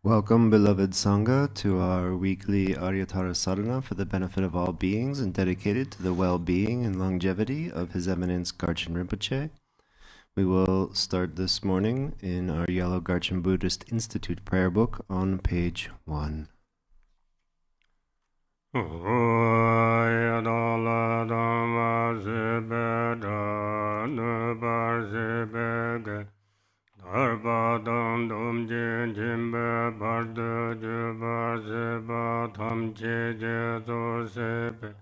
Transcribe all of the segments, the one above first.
Welcome, beloved Sangha, to our weekly Arya Tara Sadhana for the benefit of all beings and dedicated to the well-being and longevity of His Eminence Garchen Rinpoche. We will start this morning in our yellow Garchen Buddhist Institute prayer book on page 1. Dharma dum jin jimbe barda juba seba tham che je zo sebe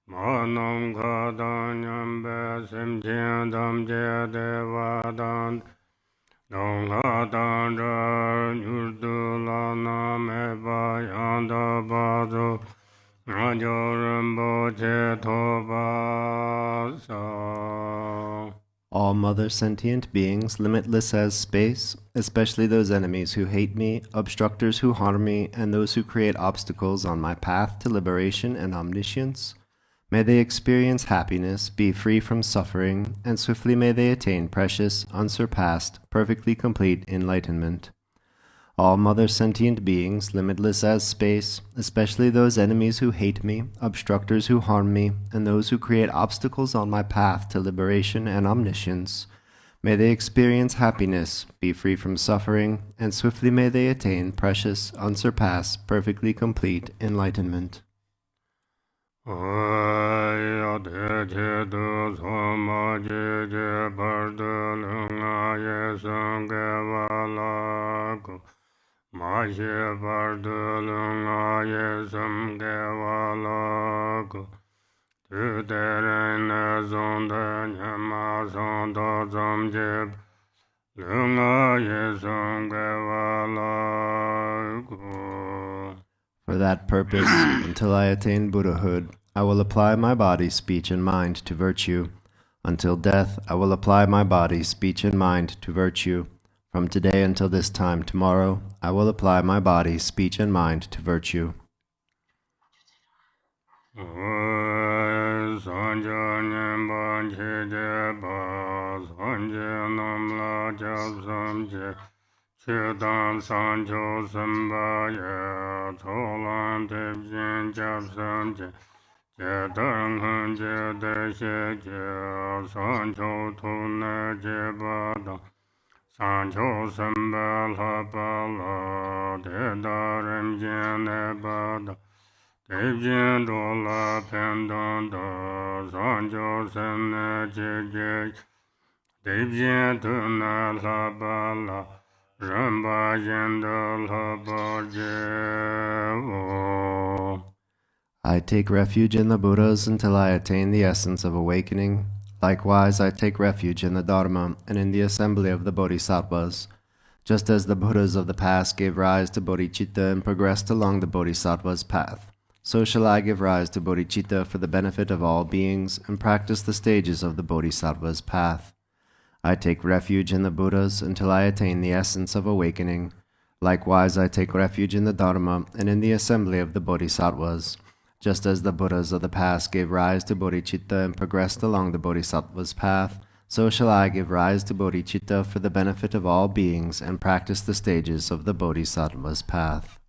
manam kadanyam be sim jen dam je deva dan dong hadan rar yurdu lana me ba yanda bazo Rajo che toba sa. All mother sentient beings, limitless as space, especially those enemies who hate me, obstructors who harm me, and those who create obstacles on my path to liberation and omniscience, may they experience happiness, be free from suffering, and swiftly may they attain precious, unsurpassed, perfectly complete enlightenment. All mother sentient beings, limitless as space, especially those enemies who hate me, obstructors who harm me, and those who create obstacles on my path to liberation and omniscience, may they experience happiness, be free from suffering, and swiftly may they attain precious, unsurpassed, perfectly complete enlightenment. Maje bardulunga yesum gewalaku Tuderen zonda nyama zonda zomjeb Lunga yesum gewalaku. For that purpose, until I attain Buddhahood, I will apply my body, speech, and mind to virtue. Until death, I will apply my body, speech, and mind to virtue. From today until this time tomorrow, I will apply my body, speech, and mind to virtue. Sancho samba la bala de darim jene bada Devjin dola pendanda Sancho sene jege Devjin tuna la bala Ramba yenda la barjevo. I take refuge in the Buddhas until I attain the essence of awakening. Likewise, I take refuge in the Dharma and in the assembly of the Bodhisattvas. Just as the Buddhas of the past gave rise to bodhicitta and progressed along the Bodhisattva's path, so shall I give rise to bodhicitta for the benefit of all beings and practice the stages of the Bodhisattva's path. I take refuge in the Buddhas until I attain the essence of awakening. Likewise, I take refuge in the Dharma and in the assembly of the Bodhisattvas. Just as the Buddhas of the past gave rise to bodhicitta and progressed along the Bodhisattva's path, so shall I give rise to bodhicitta for the benefit of all beings and practice the stages of the Bodhisattva's path.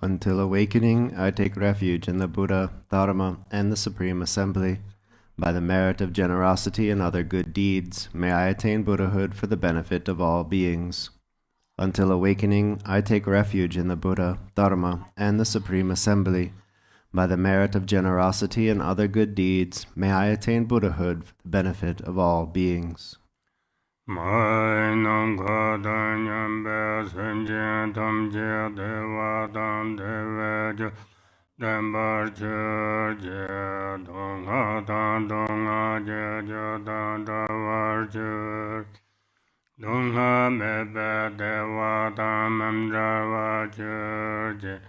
Until awakening, I take refuge in the Buddha, Dharma, and the Supreme Assembly. By the merit of generosity and other good deeds, may I attain Buddhahood for the benefit of all beings. Until awakening, I take refuge in the Buddha, Dharma, and the Supreme Assembly. By the merit of generosity and other good deeds, may I attain Buddhahood for the benefit of all beings. Mainam kadanyam besenjen tamje devadan devejo dembar churje donga dan donga jejo dan davar chur donga mebe devadan memdrava churje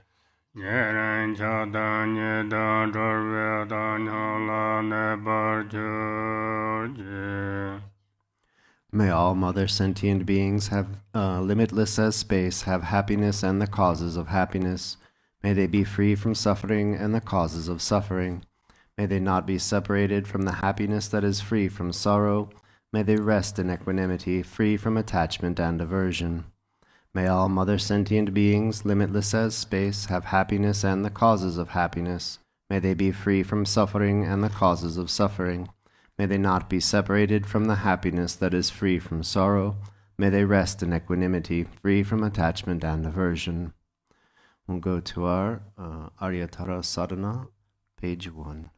Nyeren chadan yedan dorvedan hola nebar churje. May all mother sentient beings have limitless as space, have happiness and the causes of happiness. May they be free from suffering and the causes of suffering. May they not be separated from the happiness that is free from sorrow. May they rest in equanimity, free from attachment and aversion. May all mother sentient beings, limitless as space, have happiness and the causes of happiness. May they be free from suffering and the causes of suffering. May they not be separated from the happiness that is free from sorrow. May they rest in equanimity, free from attachment and aversion. We'll go to our Arya Tara Sadhana, page 1.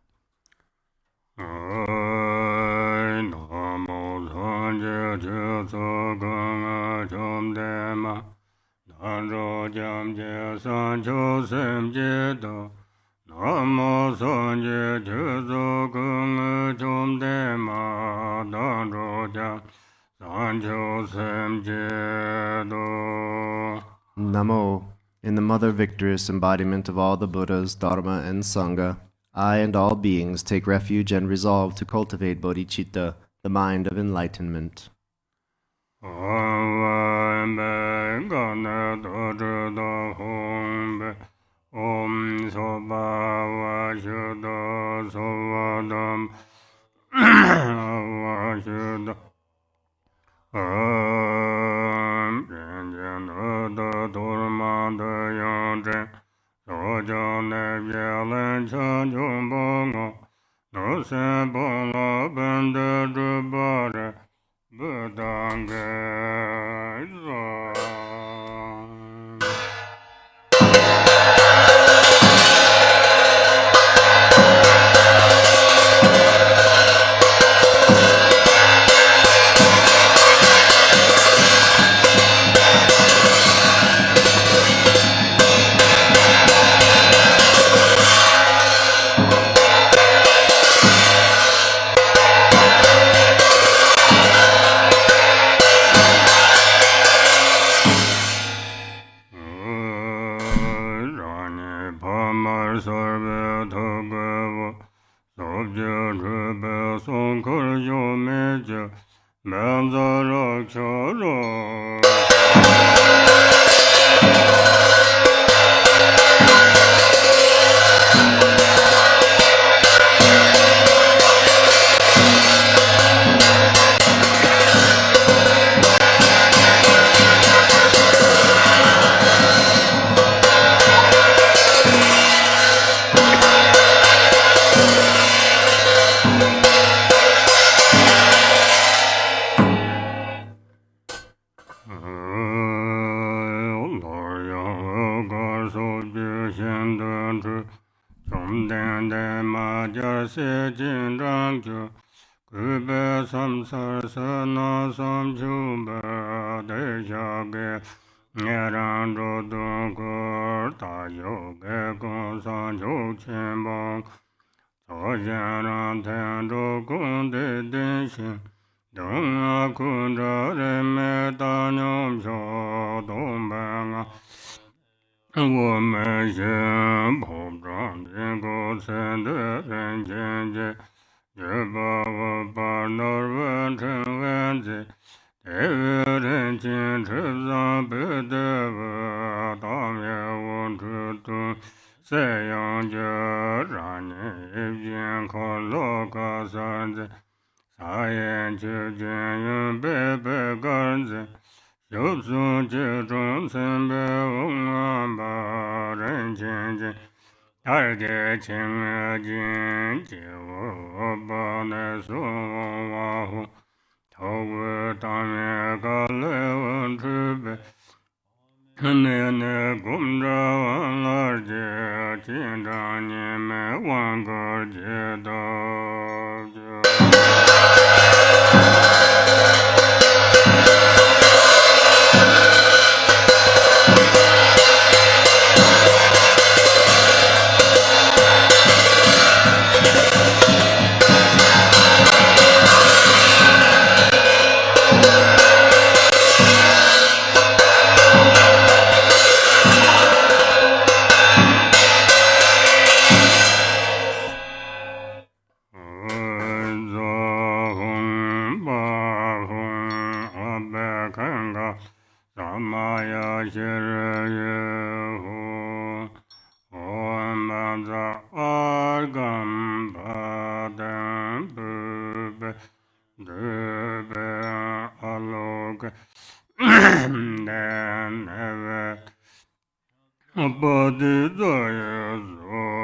Namo Sanje Jesu Kung Chum Dema Danro Jam Sancho Sem Jedo. Namo, in the Mother Victorious embodiment of all the Buddhas, Dharma, and Sangha, I and all beings take refuge and resolve to cultivate bodhicitta, the mind of enlightenment. Om Soba Vashuddha Sovadam Vashuddha Om Janjana Dharma Dayantre Sojane Vyalan Chanjumbongo No Sembala Benda Drubare Buddhanga Maya Shirayu Om Banza Argam Padam Bube Dube Alok Then Ever Bodhidaya Zovam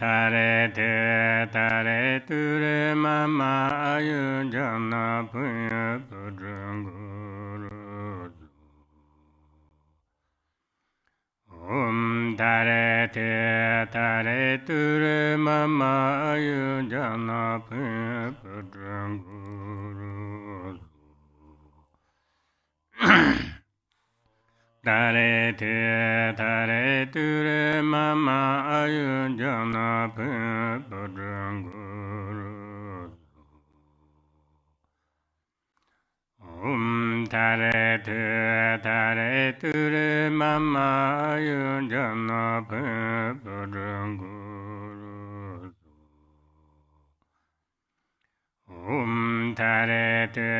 Tare te tare ture mama ayu jana punya pudrunguru. Tare te tare ture mama ayu jana punya pudrunguru. Tare te tare ture mama ayu jana punya pudrunguru. Tare te tare ture mama ayu jana punya pudrunguru. Tare te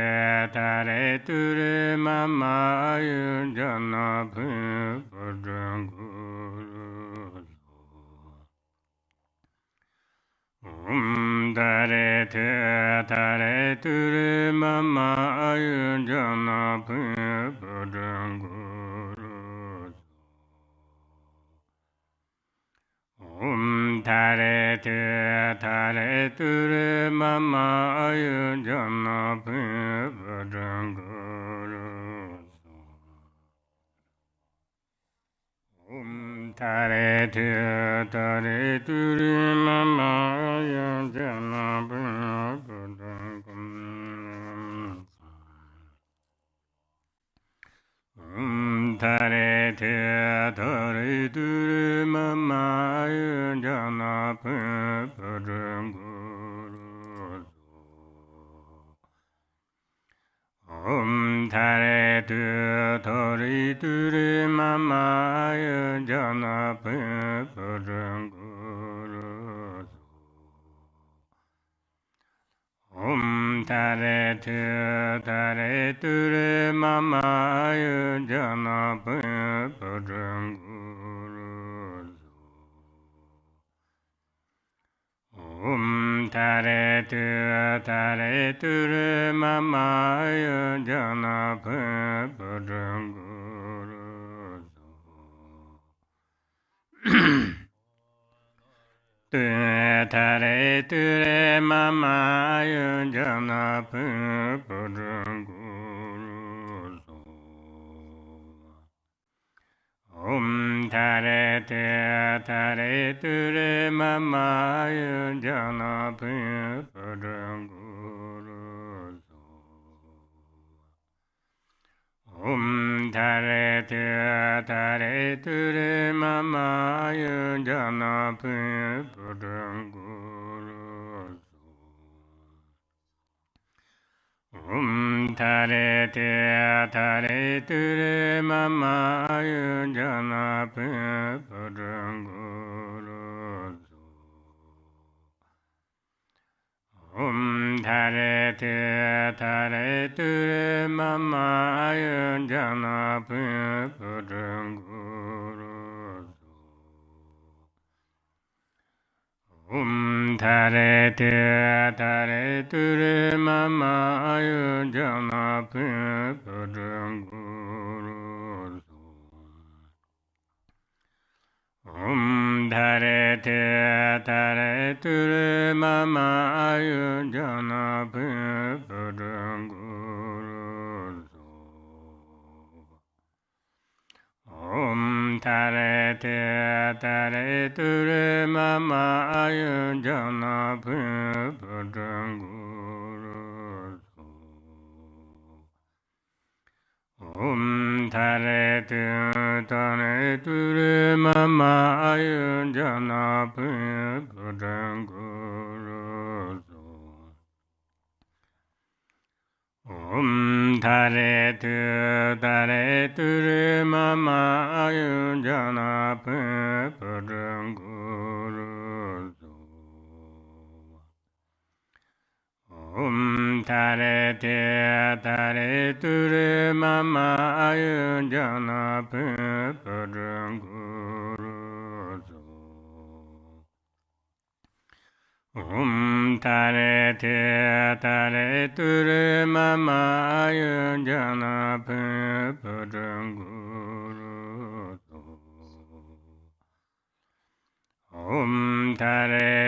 tare ture mama ayu jana punya pudrunguru. Tare te tare ture mama ayu jana punya pudrunguru. Tare te tare ture mama ayu jana punya pudrunguru. Tare te tare ture mama ayu jana punya pudrunguru. Tare te tare ture mama ayu jana punya pudrunguru. Tare te tare ture mama ayu jana punya pudrunguru. Tare te tare ture mama ayu jana punya pudrunguru. Tare te tare ture mama ayu jana punya pudrunguru. Tare ture mama ayu jana punya pudrunguru. Tare te tare ture mama ayu jana punya pudrunguru. Tare te tare ture mama ayu jana punya pudrunguru. Tare te tare ture mama ayu jana punya pudrunguru. Tare te tare ture mama ayu jana punya pudrunguru. Tare te tare ture mama ayu jana punya pudrunguru. Tare te tare ture mama ayu jana punya pudrunguru. Tare te tare ture mama ayu jana punya pudrunguru. Tare te tare ture mama ayu jana punya pudrunguru. Tare te tare ture mama ayu jana punya pudrunguru. Tare te tare ture mama ayu jana punya pudrunguru. Tare te tare ture mama ayu jana punya pudrunguru. Tare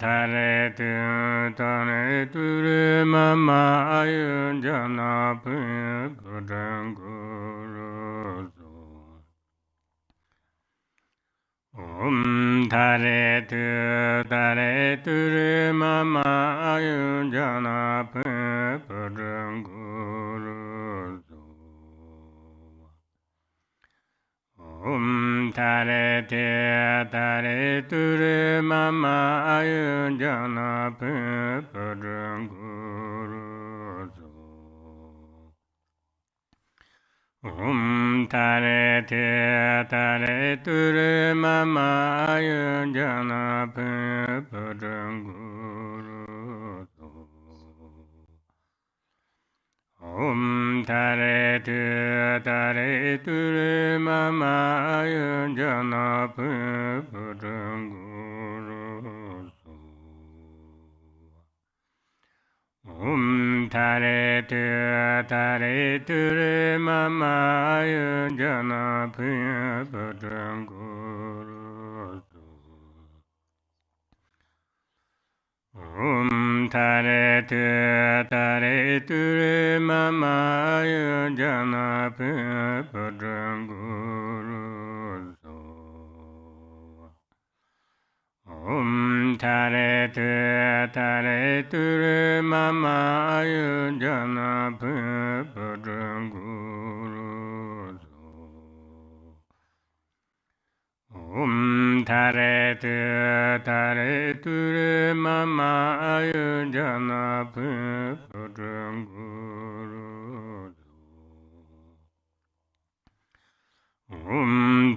Tare tu tare turu mama ayu jana pudang guru so. Tare tu tare turu mama ayu jana pudang guru so. Tare te tare ture mama ayu jana padang guru so. Tare te tare ture mama ayu jana padang guru so. Tare tu tare tu mama ayu jana padang guru so. Tare tu tare tu mama ayu jana padang guru so. Tare tu tare tu mama ayu jana padang guru so. Tare tu tare tu mama ayu jana padang guru so. Tare tu tare tu mama ayu jana padang guru so.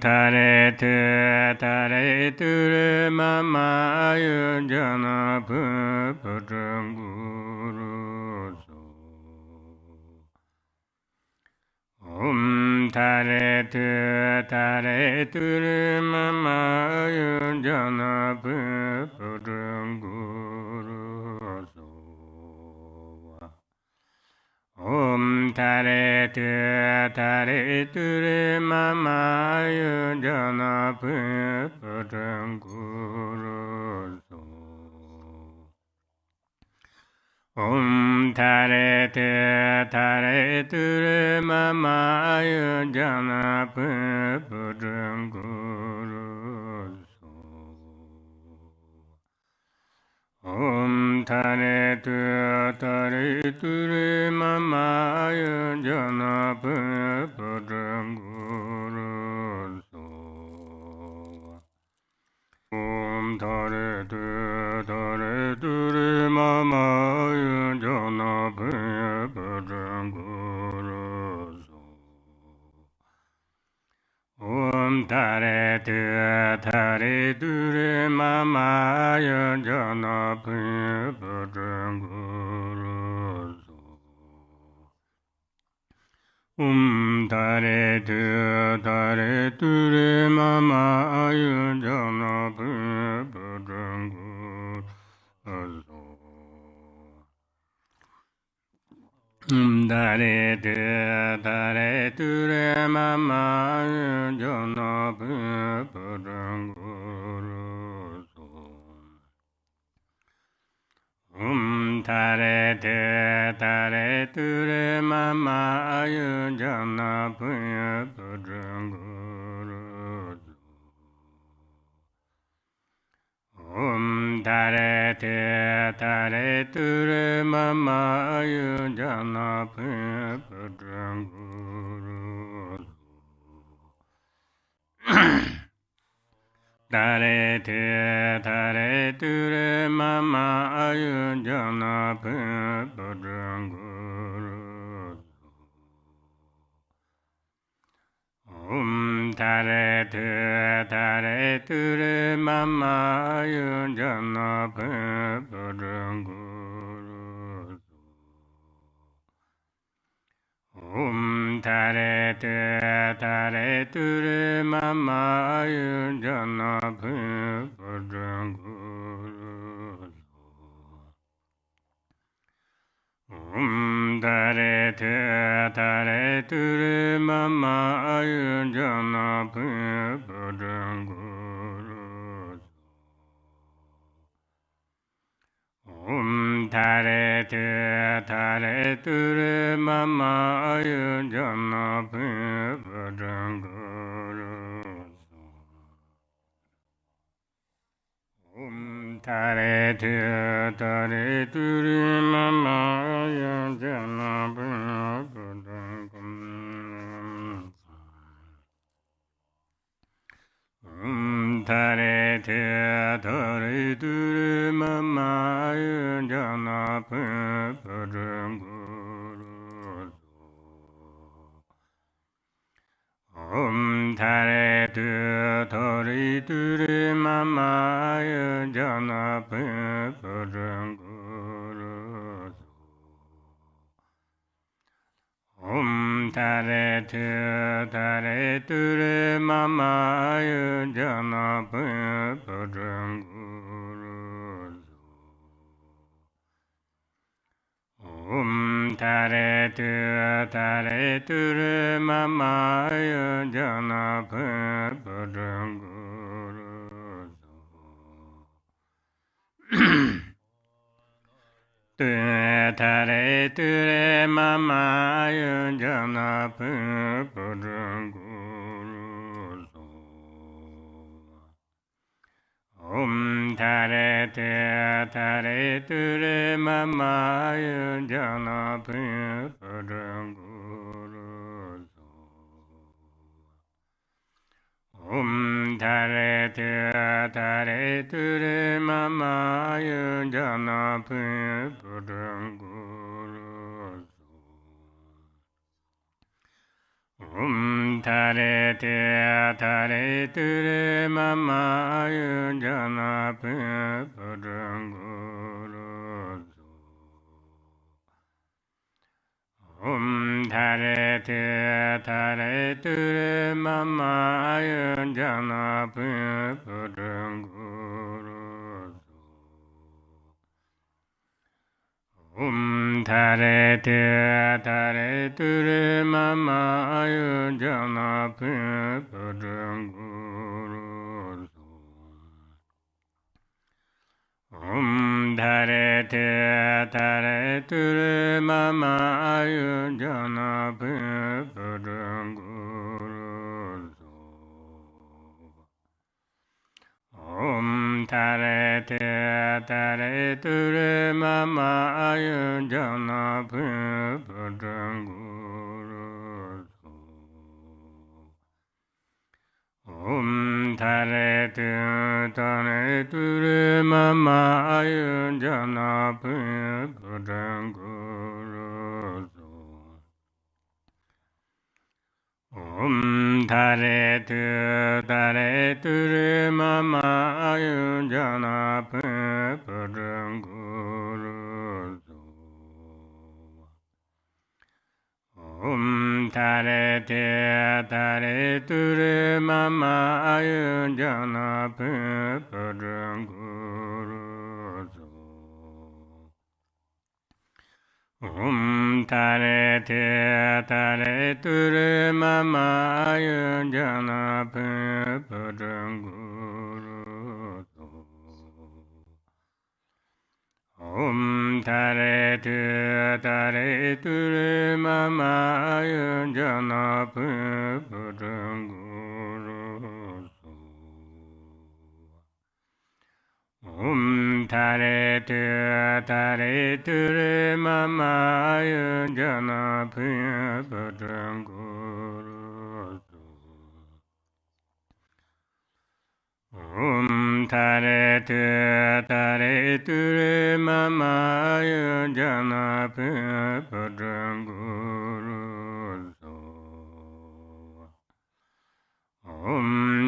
Tare tu tare tu mama ayu jana padang guru so. Tare tu tare tu mama ayu jana padang guru so. Tare tu tare tu mama ayu jana padang guru so. Tare tu tare tu mama ayu jana padang guru so. Tare tu tare tu mama ayu jana padang guru so. Tare tu tare tu mama ayu jana padang guru so. Tare tu tare tu mama ayu jana padang guru so. Tare tu tare tu mama ayu jana padang guru so. Tare tu tare tu mama ayu jana padang guru so. Tare tu tare tu mama ayu jana padang guru so. Tare tu tare tu mama ayu jana padang guru so. Tare tu tare tu mama ayu jana padang guru so. Tare tu tare tu mama ayu jana padang guru so. Tare tu tare tu mama ayu jana padang guru so. Tare tu tare tu mama ayu jana padang guru so. Tare Tare Ture Mama Ayujana Pipajanguru Tare Tare Ture Mama Ayujana Pipajanguru Tare Tare Ture Mama Ayujana Pipajanguru Tare Tare Ture Mama Ayujana Pipajanguru Tare Tare Ture Mama Ayujana Pipajanguru Tare Tare Ture Mama Ayujana Pipajanguru Tare Ture Mama Ayujana Pipajanguru Tare Tare Ture Mama Ayujana Pipajanguru Tare Tare Ture Mama Ayujana Pipajanguru Tare Tare Ture Mama Ayujana Pipajanguru Tare Tare Ture Mama Ayujana Pipajanguru Tare Tare Ture Mama Ayujana Pipajanguru Tare Tare Ture Mama Ayujana Pipajanguru Tare Tare Ture Mama Ayujana Pipajanguru Tare Tare Ture Mama Ayujana Pipajanguru Tare Tare Ture Mama Ayujana Pipajanguru Tare Tare Ture Mama Ayujana Pipajanguru Tare Tare Ture Mama Ayujana Pipajanguru Tare Tare Ture Mama Ayujana Pipajanguru Tare Tare Ture Mama Ayujana Pipajanguru Tare Tare Ture Mama Ayujana Pipajanguru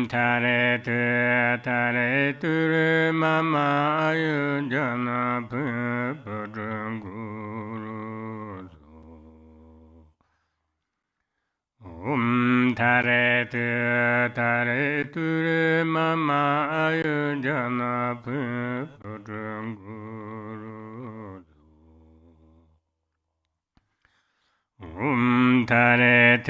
Tare Tare Ture Mama Ayujana Pipajanguru Tare Tare Ture Mama Ayujana Pipajanguru Tare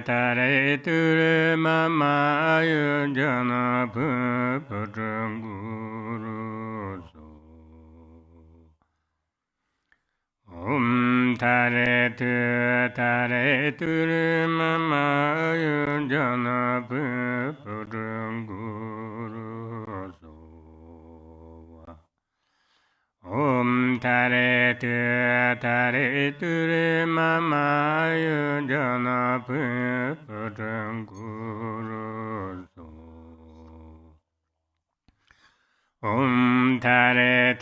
Tare Ture Mama Ayujana Pipajanguru Tare tu mama yujana puranguru soa. Tare tu mama yujana puranguru soa. Tare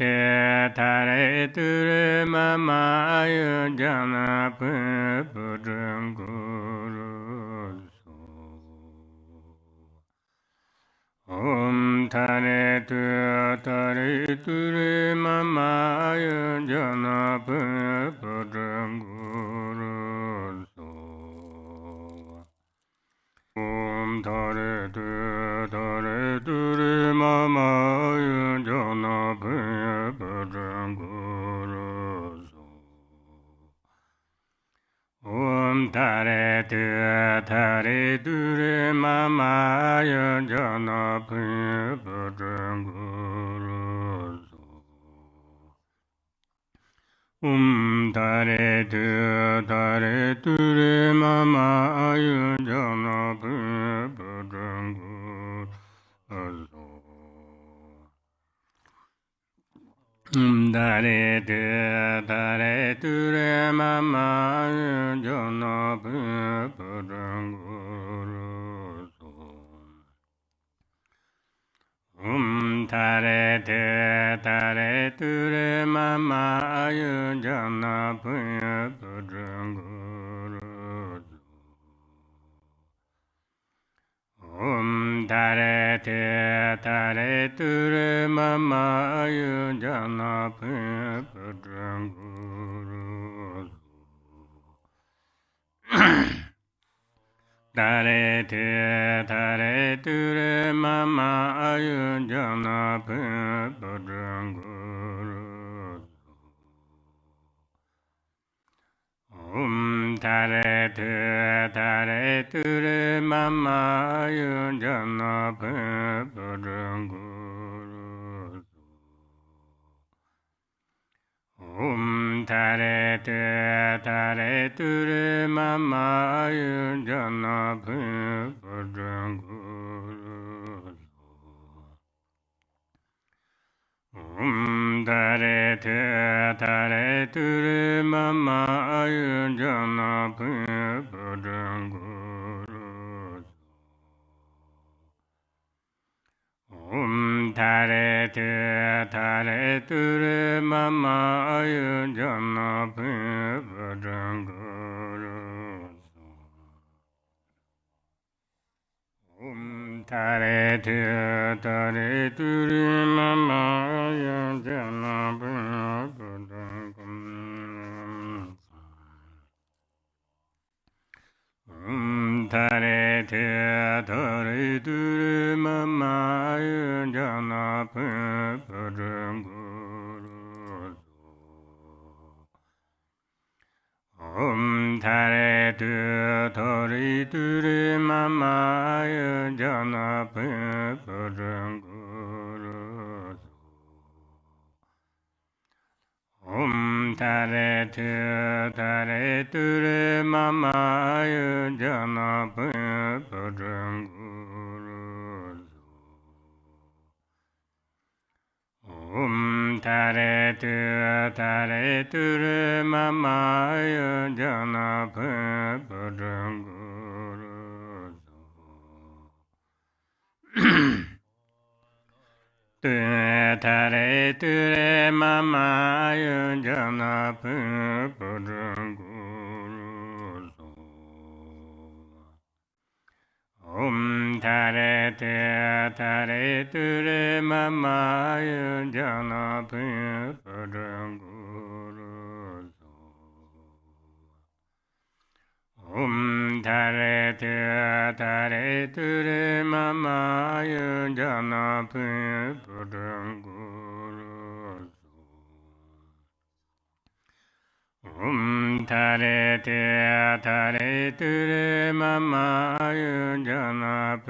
tu mama yujana puranguru soa. Tare tu mama yujana puranguru soa. Tare tu mama yujana puranguru soa. Tare tu mama yujana puranguru soa. Tare tu mama yujana puranguru Dare tu mama yujana puranguru Tare tu mama yujana puranguru Tare tu mama yujana puranguru Tare tu mama yujana puranguru Tare tu mama yujana puranguru Tare tu mama yujana puranguru Tare tu mama yujana puranguru Tare tu mama yujana puranguru Tare tu mama yujana puranguru Tare tu mama yujana puranguru Tare tu mama yujana puranguru Tare tu mama yujana puranguru Tare tu mama yujana puranguru Tare tu mama yujana puranguru Tare tu mama yujana puranguru Tare tu mama yujana puranguru Tare tu mama yujana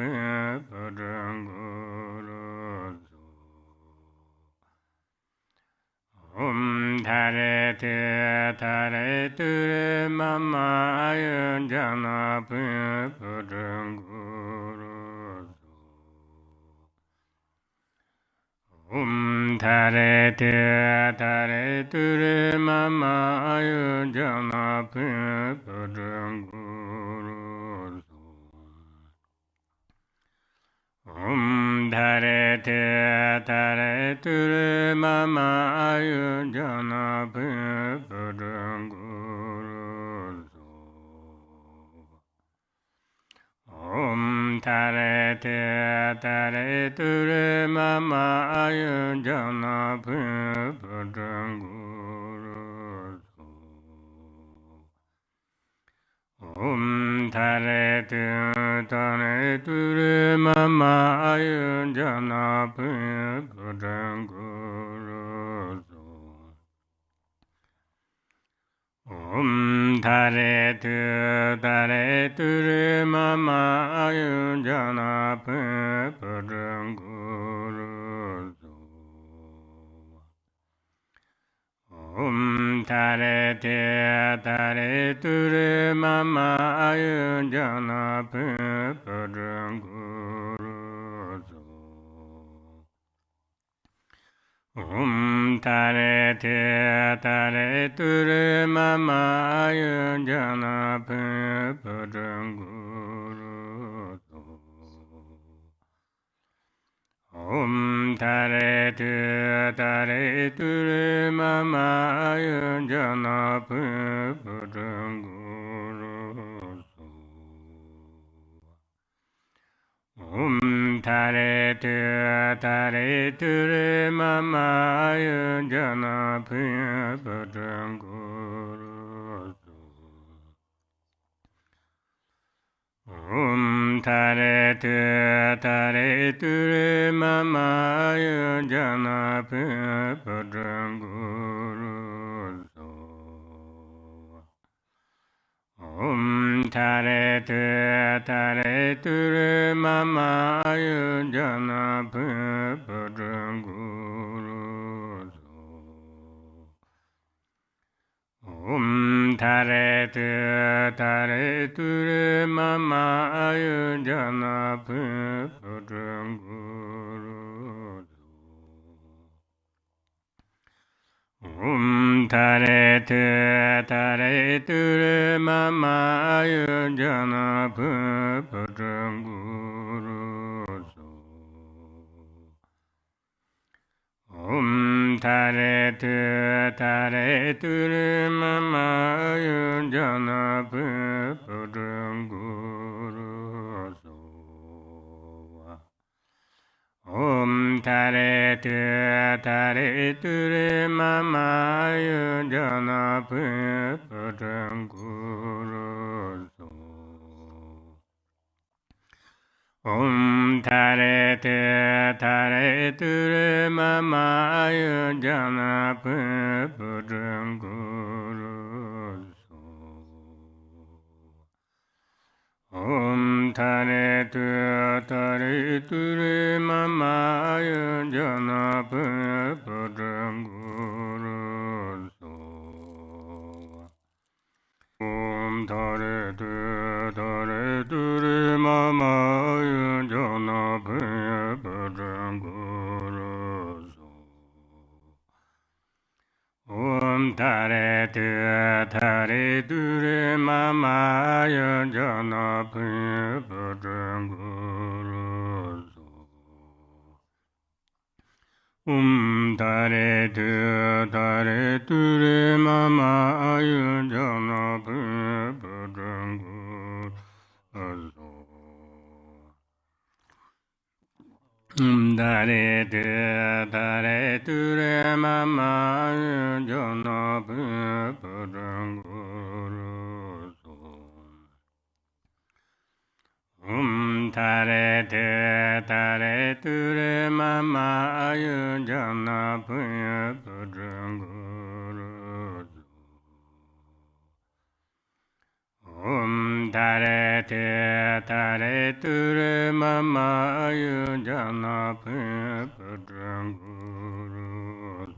puranguru Tare te tare ture mama ayun jana pudung guru. Tare te tare ture mama ayun jana pudung guru. Tare te tare ture mama ayun jana pudung guru. Tare te tare ture mama ayun jana pudung guru. Tare te tare ture mama ayun jana pudung guru. Tare te tare ture mama ayun jana pudung guru. Tare te tare ture mama ayun jana pudung guru. Tare te tare ture mama ayun jana pudung guru. Tare te tare ture mama ayun jana pudung guru. Tare te tare ture mama ayun jana pudung guru. Tare te tare ture mama ayun jana pudung guru. Tare te tare ture mama ayun jana pudung guru. Tare te tare ture mama ayun jana pudung guru. Tare te tare ture mama ayun jana pudung guru. Tare te tare ture mama ayun jana pudung guru. Tare te tare ture mama ayun jana pudung guru. Tare te tare ture mama ayun jana pudung guru. Tare te tare ture mama ayun jana pudung guru. Tare te tare ture mama ayun jana pudung guru. Tare te tare ture mama ayun jana pudung guru. Tare te tare ture mama ayun jana pudung guru. Tare te tare ture mama ayun jana pudung guru. Tare te tare ture mama ayun jana pudung guru. Tare te tare ture mama ayun jana pudung guru.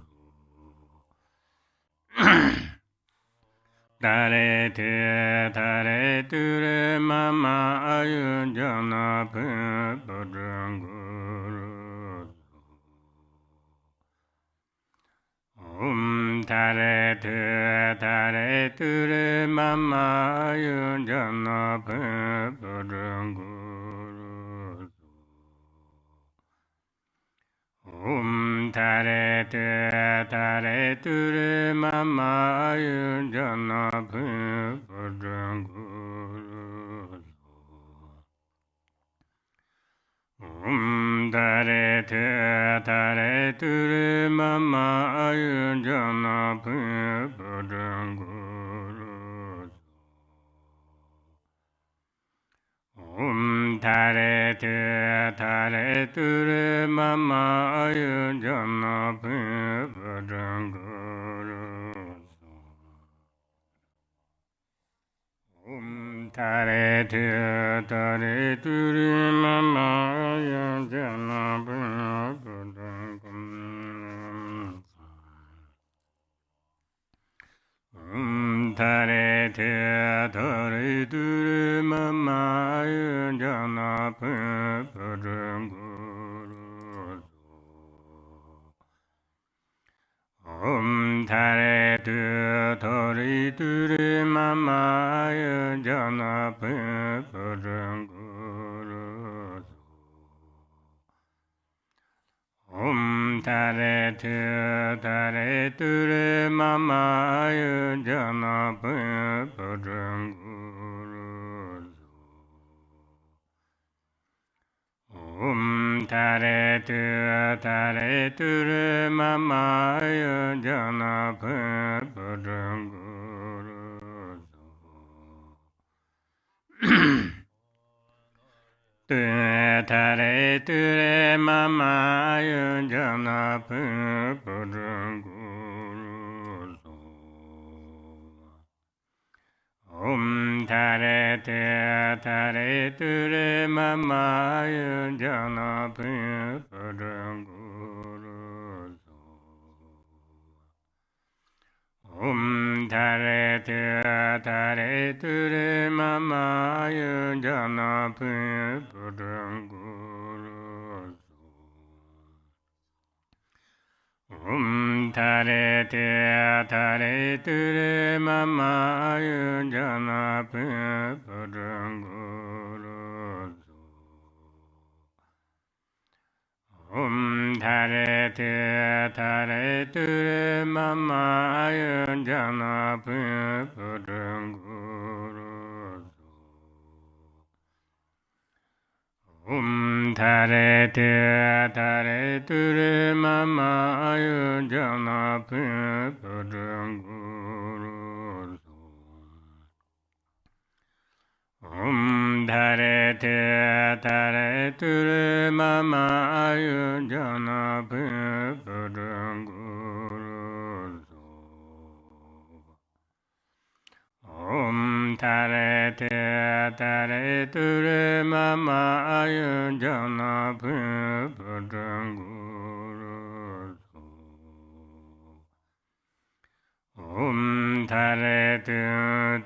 Tare te tare ture mama ayu jana pe padanguru. Tare te tare ture mama ayu jana pe padanguru. Tare te tare ture mama ayu jana pe padanguru. Tare te tare ture mama ayu jana pe padanguru. Tare te tare ture mama ayu jana pe padanguru. Tare te tare ture mama ayu jana pe padanguru. Tare te tare ture mama ayu jana pe padanguru. Tare te tare ture mama ayu jana pe padanguru. Tare te tare ture mama ayu jana pe padanguru. Tare te tare ture mama ayu jana pe padanguru. Tare ture mama ayu jana pe padanguru. Tare te tare ture mama ayu jana pe padanguru. Tare te tare ture mama ayu jana pe padanguru. Tare te tare ture mama ayu jana pe padanguru. Tare te tare ture mama ayu jana pe padanguru. Tare te tare ture mama ayu jana pe padanguru. Tare te tare ture mama ayu jana pe padanguru. Tare te tare ture mama ayu jana pe padanguru. Tare te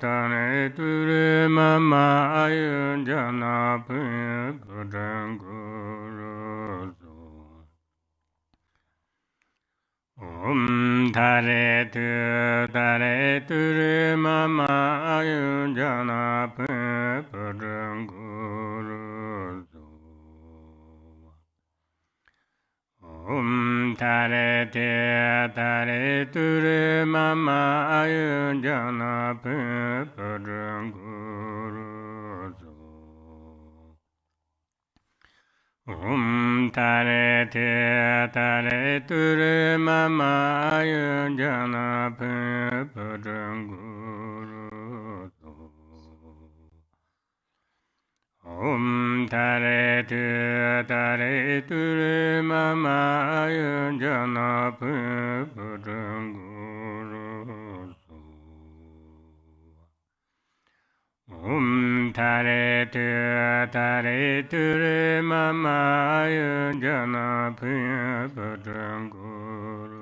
tare ture mama ayu jana pe padanguru. Tare te tare ture mama ayu jana pe padanguru. Tare te tare ture mama ayu jana pe padanguru. Tare te tare ture mama ayu jana pe padanguru. Tare te tare ture mama ayu jana pe padanguru. Tare te tare ture mama ayu jana pe padanguru.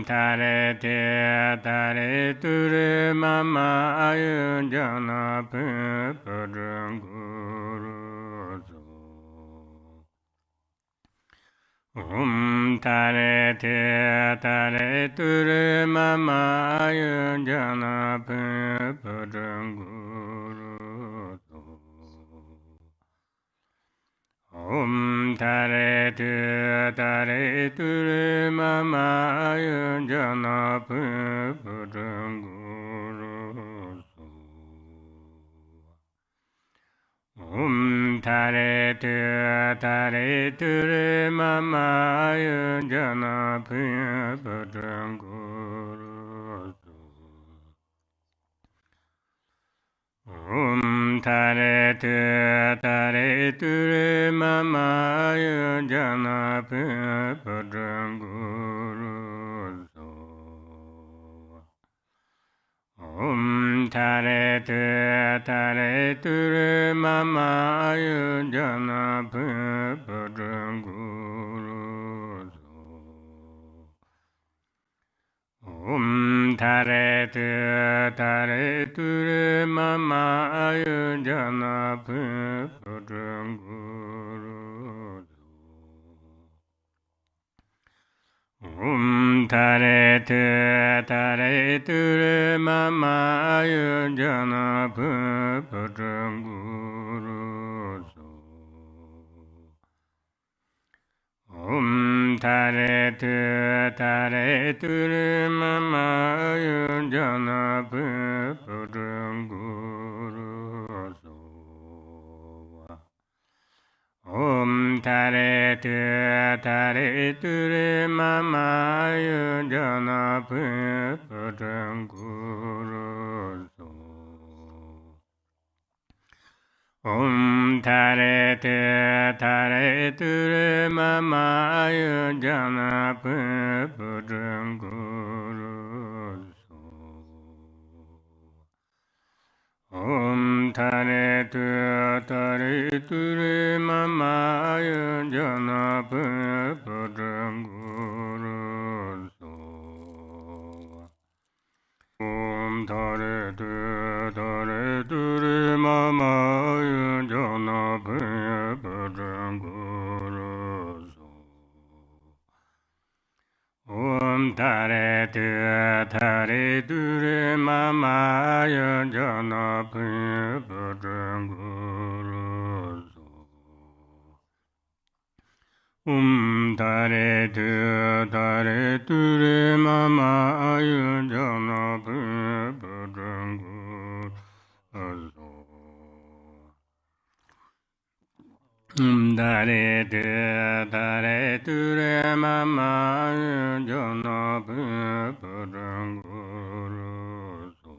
Tare te tare ture mama ayun jana pe padang guru zo. Tare te tare ture mama ayun jana pe padang guru zo. Tare te tare ture mama ayun jana pe padang guru zo. Tare te tare ture mama ayun jana pe padang guru zo. Tare te tare ture mama ayun jana pe padang guru zo. Tare te tare ture mama ayun jana pe padang guru zo. Tare te tare ture mama ayun jana pe padang guru zo. Tare te tare ture mama ayun jana pe padang guru zo. Tare te tare ture mama ayun jana pe padang guru zo. Tare te tare ture mama ayun jana pe padang guru zo. Tare te tare ture mama ayun jana pe padang guru zo. Tare te tare ture mama ayun jana pe padang guru zo. Tare te tare ture mama ayun jana pe padang guru zo. Tare te tare ture mama ayun jana pe padang guru zo. Tare te tare ture mama ayun jana pe padang guru zo. Tare te tare ture mama ayun jana pe padang guru zo.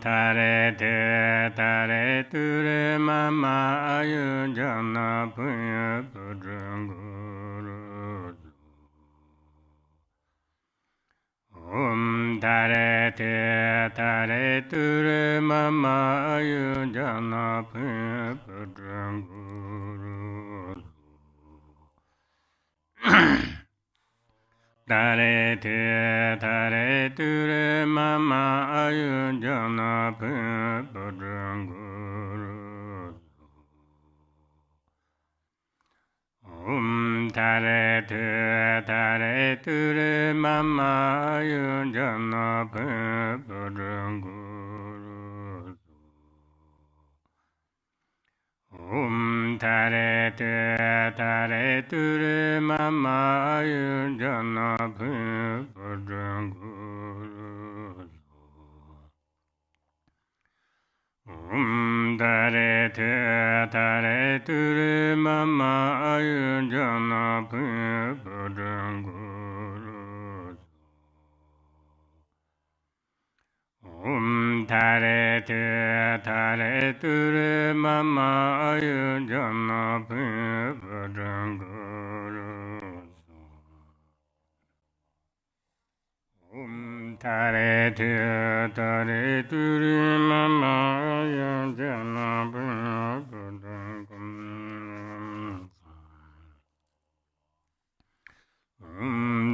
Tare te tare ture mama ayun jana pe padang guru zo. Tare te tare ture mama ayun jana pe padang guru zo. Tare te tare ture mama ayun jana pe padang guru zo. Tare te tare ture mama ayun jana pe padang guru zo. Tare te tare ture mama ayun jana pe padang guru zo. Tare te tare ture mama ayun jana pe padang guru zo. Tare te tare ture mama ayun jana pe padang guru zo. Tare te tare ture mama ayun jana pe padang guru zo.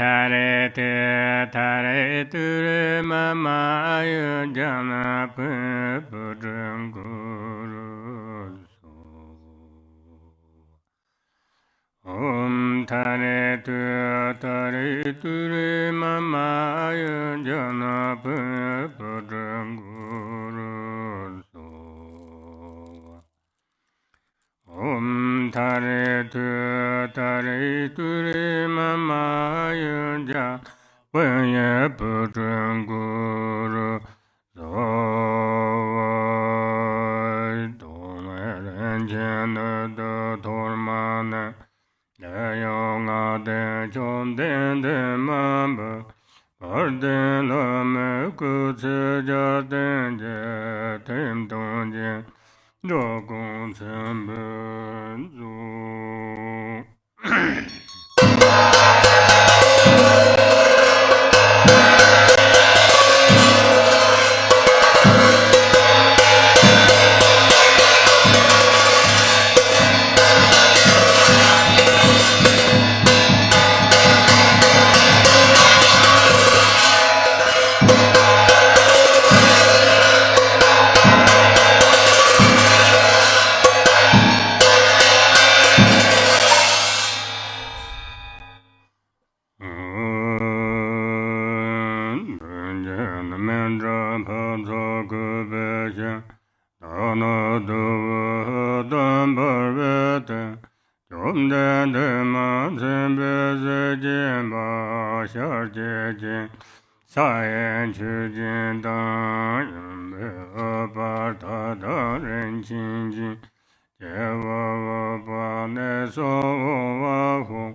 Tare Turu Mama Yujana Pudrum Guru Om Tare Turu Mama Yujana Pudrum Guru Om Tare Turu Mama Yujana Pudrum Guru Dormana Dayonga de John de Mamba Ardena me Kutsu Jaden Tim Donje Dogon Sembenzu Sayan Chujin Dan Yambe Aparta Darin Chinjin Jeva Vapane Sowa Hu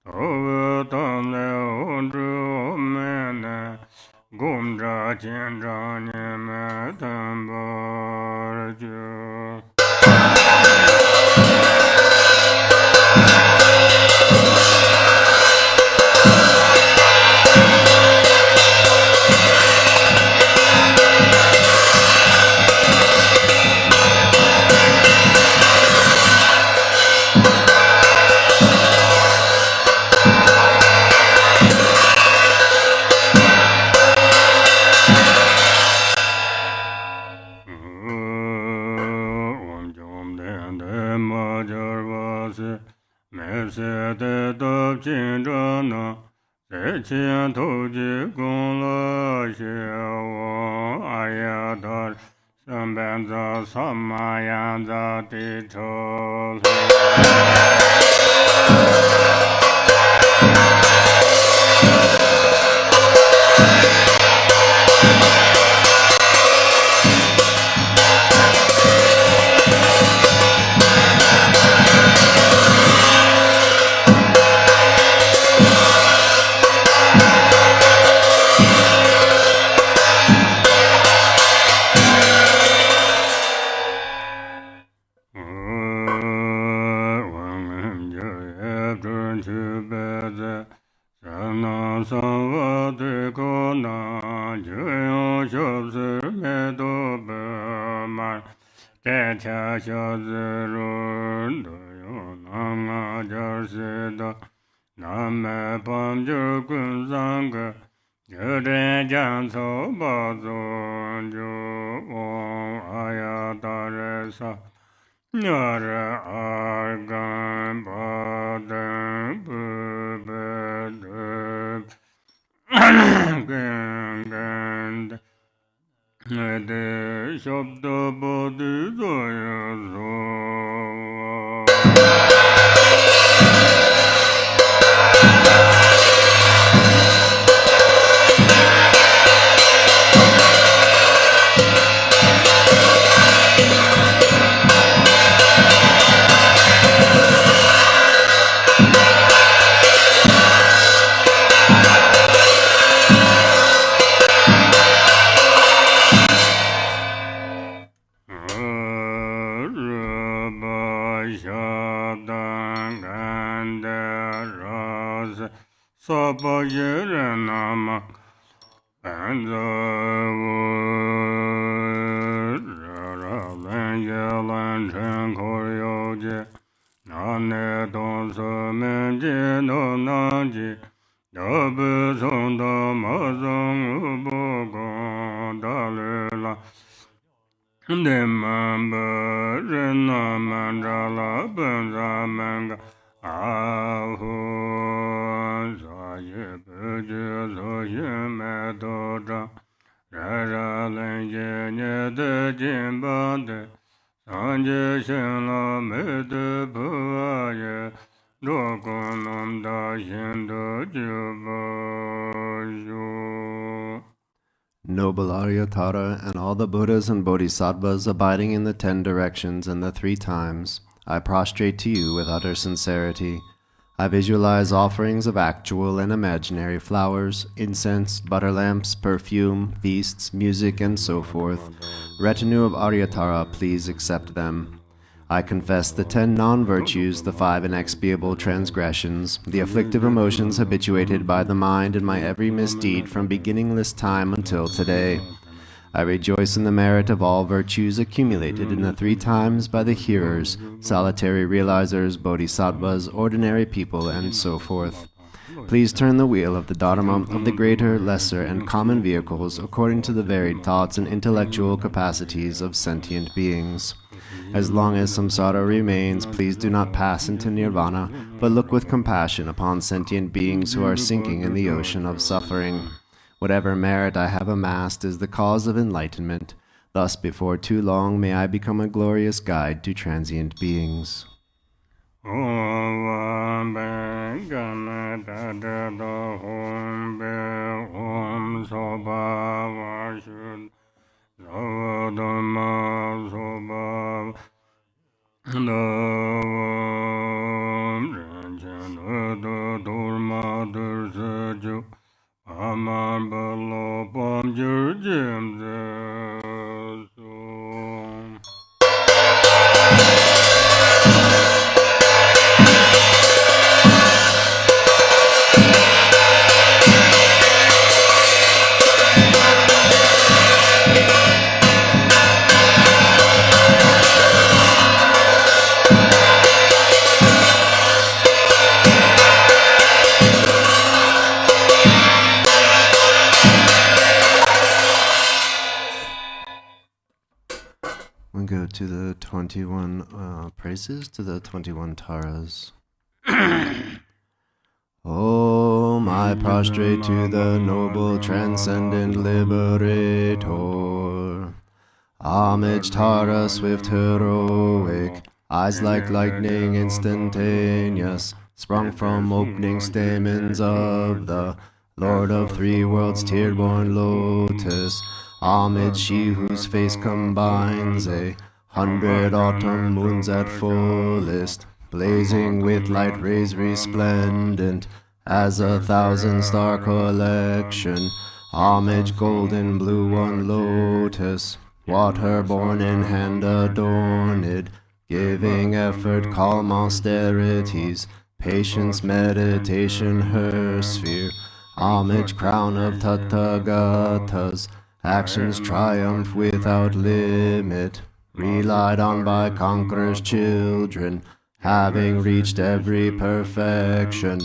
Tovu Tamle Undru Mene Gumdra Chendra Nyeme Tambar Ju Arya Tara Sambanza Samayanza Tichol Arya Tara Sadhana Argan Badan Bubad Gand De Shabda Bodhi Nama and the Yalan Chankoryoje Nane Donso Menji no Nanji Dabe Sonda Mazang Ubogon Dalila Demamba Rena Mandala Benzamanga Ahu Zaye Beje Zoye Medoda Rara Lenje Nyede Jimbande Sanje Shenla Mede Puaye Dokonam Da Shendo Jubajo. Noble Arya Tara and all the Buddhas and Bodhisattvas abiding in the 10 directions and the 3 times, I prostrate to you with utter sincerity. I visualize offerings of actual and imaginary flowers, incense, butter lamps, perfume, feasts, music, and so forth. Retinue of Arya Tara, please accept them. I confess the 10 non-virtues, the 5 inexpiable transgressions, the afflictive emotions habituated by the mind and my every misdeed from beginningless time until today. I rejoice in the merit of all virtues accumulated in the 3 times by the hearers, solitary realizers, bodhisattvas, ordinary people, and so forth. Please turn the wheel of the Dharma of the greater, lesser, and common vehicles according to the varied thoughts and intellectual capacities of sentient beings. As long as samsara remains, please do not pass into nirvana, but look with compassion upon sentient beings who are sinking in the ocean of suffering. Whatever merit I have amassed is the cause of enlightenment. Thus, before too long, may I become a glorious guide to transient beings. We go to the 21 praises to the 21 Taras. Om, I prostrate to the noble transcendent liberator. Homage Tara, swift heroic, eyes like lightning instantaneous, sprung from opening stamens of the Lord of 3 worlds, tear-born lotus. Homage she whose face combines 100 autumn moons at fullest, blazing with light rays resplendent as 1,000 star collection. Homage golden blue on lotus, water born in hand adorned, giving effort calm austerities, patience meditation her sphere. Homage crown of Tathagatas, actions triumph without limit, relied on by conquerors' children, having reached every perfection.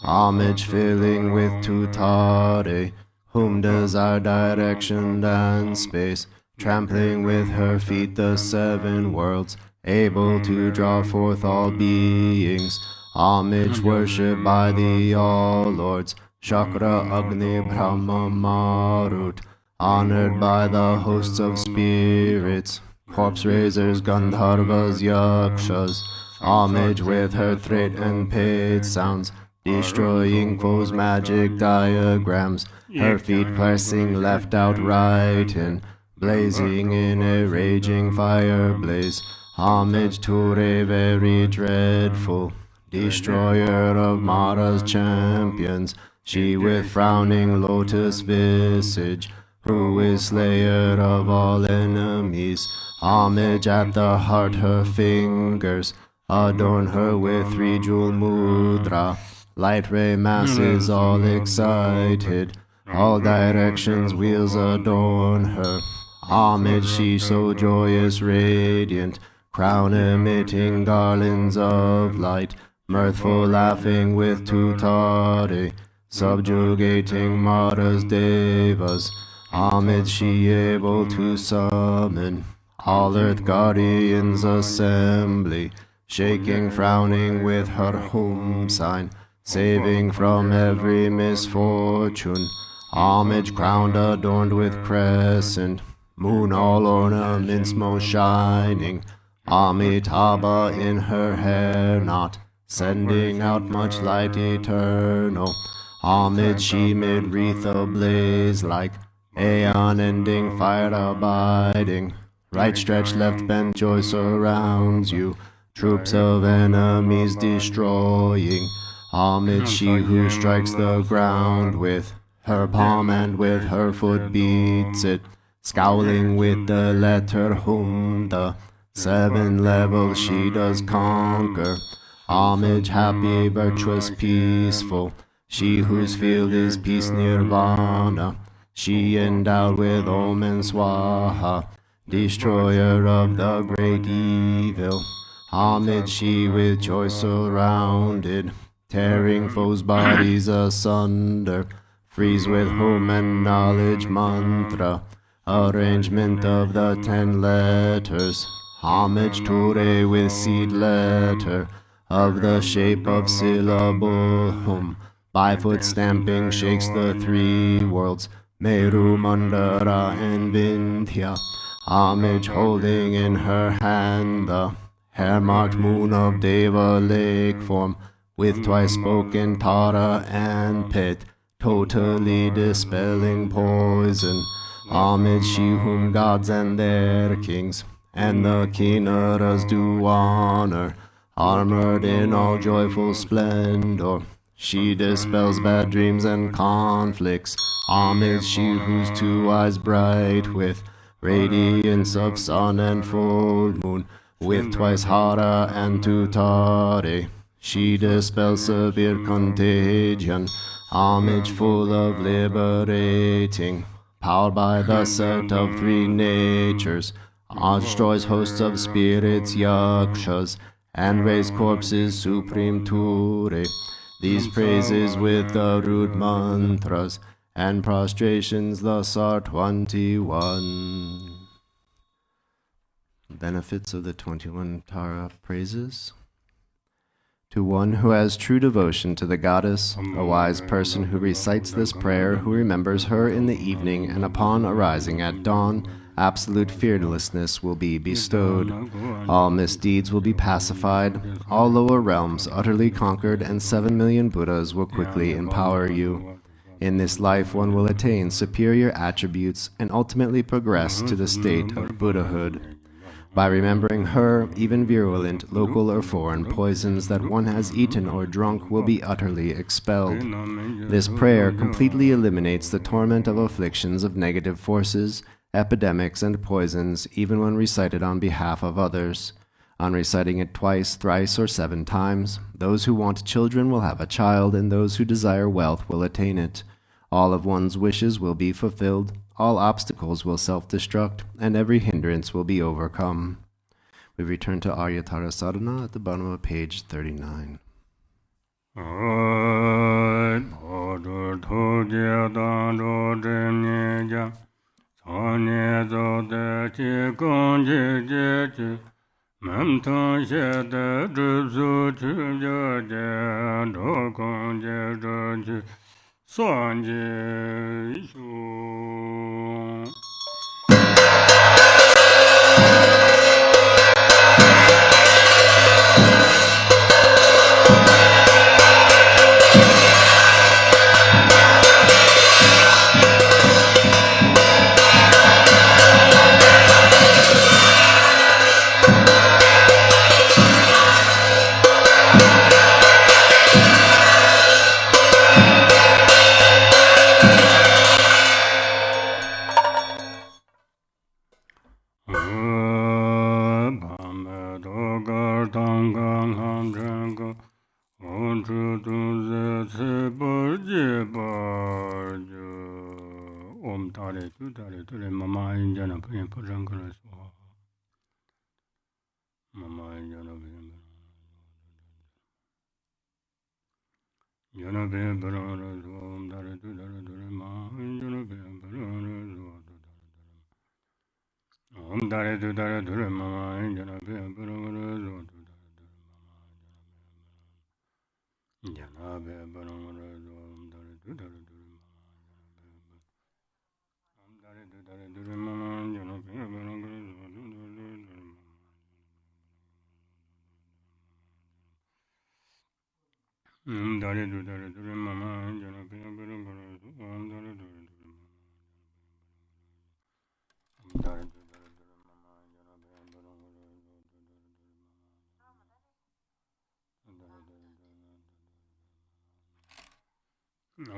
Homage filling with tutare, whom desire direction and space, trampling with her feet the 7 worlds, able to draw forth all beings. Homage worshipped by the All-Lords, Chakra, Agni, Brahma, Marut, honored by the hosts of spirits, corpse raisers, Gandharvas, Yakshas. Homage with her threat and paid sounds, destroying foes' magic diagrams, her feet pressing left out right in, blazing in a raging fire blaze. Homage to a very dreadful, destroyer of Mara's champions, she with frowning lotus visage, who is slayer of all enemies. Homage at the heart, her fingers adorn her with 3 jewel mudra. Light ray masses all excited, all directions wheels adorn her. Homage she so joyous radiant, crown emitting garlands of light, mirthful laughing with tutare, subjugating Mara's devas. Amid she able to summon all earth guardians assembly, shaking, frowning with her home sign, saving from every misfortune. Homage crowned, adorned with crescent, moon all ornaments most shining. Amitabha in her hair knot, sending out much light eternal. Amid she mid wreath ablaze like aeon-ending fire abiding. Right stretched, left bent, joy surrounds you, troops of enemies destroying. Amid she who strikes the ground with her palm and with her foot beats it, scowling with the letter Hum, the 7 levels she does conquer. Homage, happy, virtuous, peaceful, she whose field is peace nirvana. She endowed with Om and Swaha, destroyer of the great evil. Homage, she with joy surrounded, tearing foes' bodies asunder. Freeze with Hum and knowledge mantra, arrangement of the 10 letters. Homage Ture with seed letter, of the shape of syllable Hum. By foot stamping shakes the 3 worlds, Meru, Mandara, and Vindhya. Homage holding in her hand the hair-marked moon of Deva lake form, with twice spoken Tara and Pit, totally dispelling poison. Homage she whom gods and their kings and the kinnaras do honor, armored in all joyful splendor. She dispels bad dreams and conflicts. Homage she whose 2 eyes bright with radiance of sun and full moon, with twice Hara and 2 Tare. She dispels severe contagion. Homage full of liberating, powered by the set of 3 natures. Destroys hosts of spirits, yakshas, and raise corpses supreme Ture. These praises with the root mantras and prostrations thus are 21. Benefits of the 21 Tara praises. To one who has true devotion to the goddess, a wise person who recites this prayer, who remembers her in the evening and upon arising at dawn, absolute fearlessness will be bestowed. All misdeeds will be pacified, all lower realms utterly conquered, and 7 million Buddhas will quickly empower you. In this life one will attain superior attributes and ultimately progress to the state of Buddhahood. By remembering her, even virulent, local or foreign poisons that one has eaten or drunk will be utterly expelled. This prayer completely eliminates the torment of afflictions of negative forces, epidemics, and poisons, even when recited on behalf of others. On reciting it twice, thrice, or 7 times, those who want children will have a child, and those who desire wealth will attain it. All of one's wishes will be fulfilled, all obstacles will self-destruct, and every hindrance will be overcome. We return to Arya Tara Sadhana at the bottom of page 39. Dare du dare dure mama injana be barangara zo du dare dure mama jana be barangara zo dare du dare dure mama dare du dare dure mama jana be barangara zo du dare dure mama dare du dare dure mama jana be barangara zo dare dure dure mama dare du dare dure mama jana be barangara zo du dare dure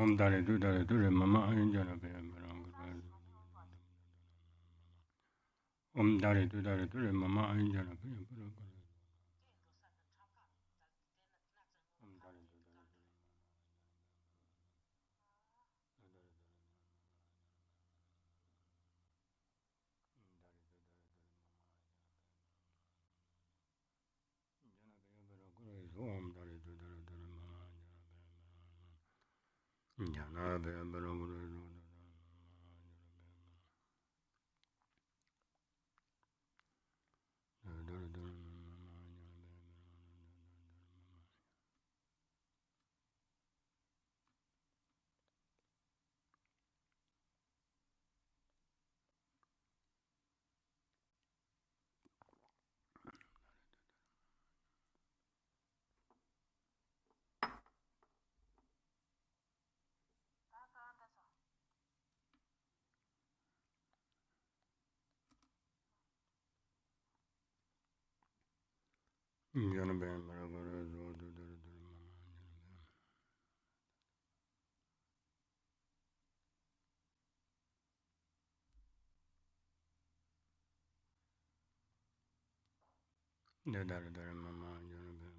Om dare du dare dure mama injana be barangara Om dare du dare dure mama injana be barangara Om dare du dare dure injana be barangara Om dare du dare dure mama injana be barangara injana be barangara zo du dare dure mama dare dare mama injana be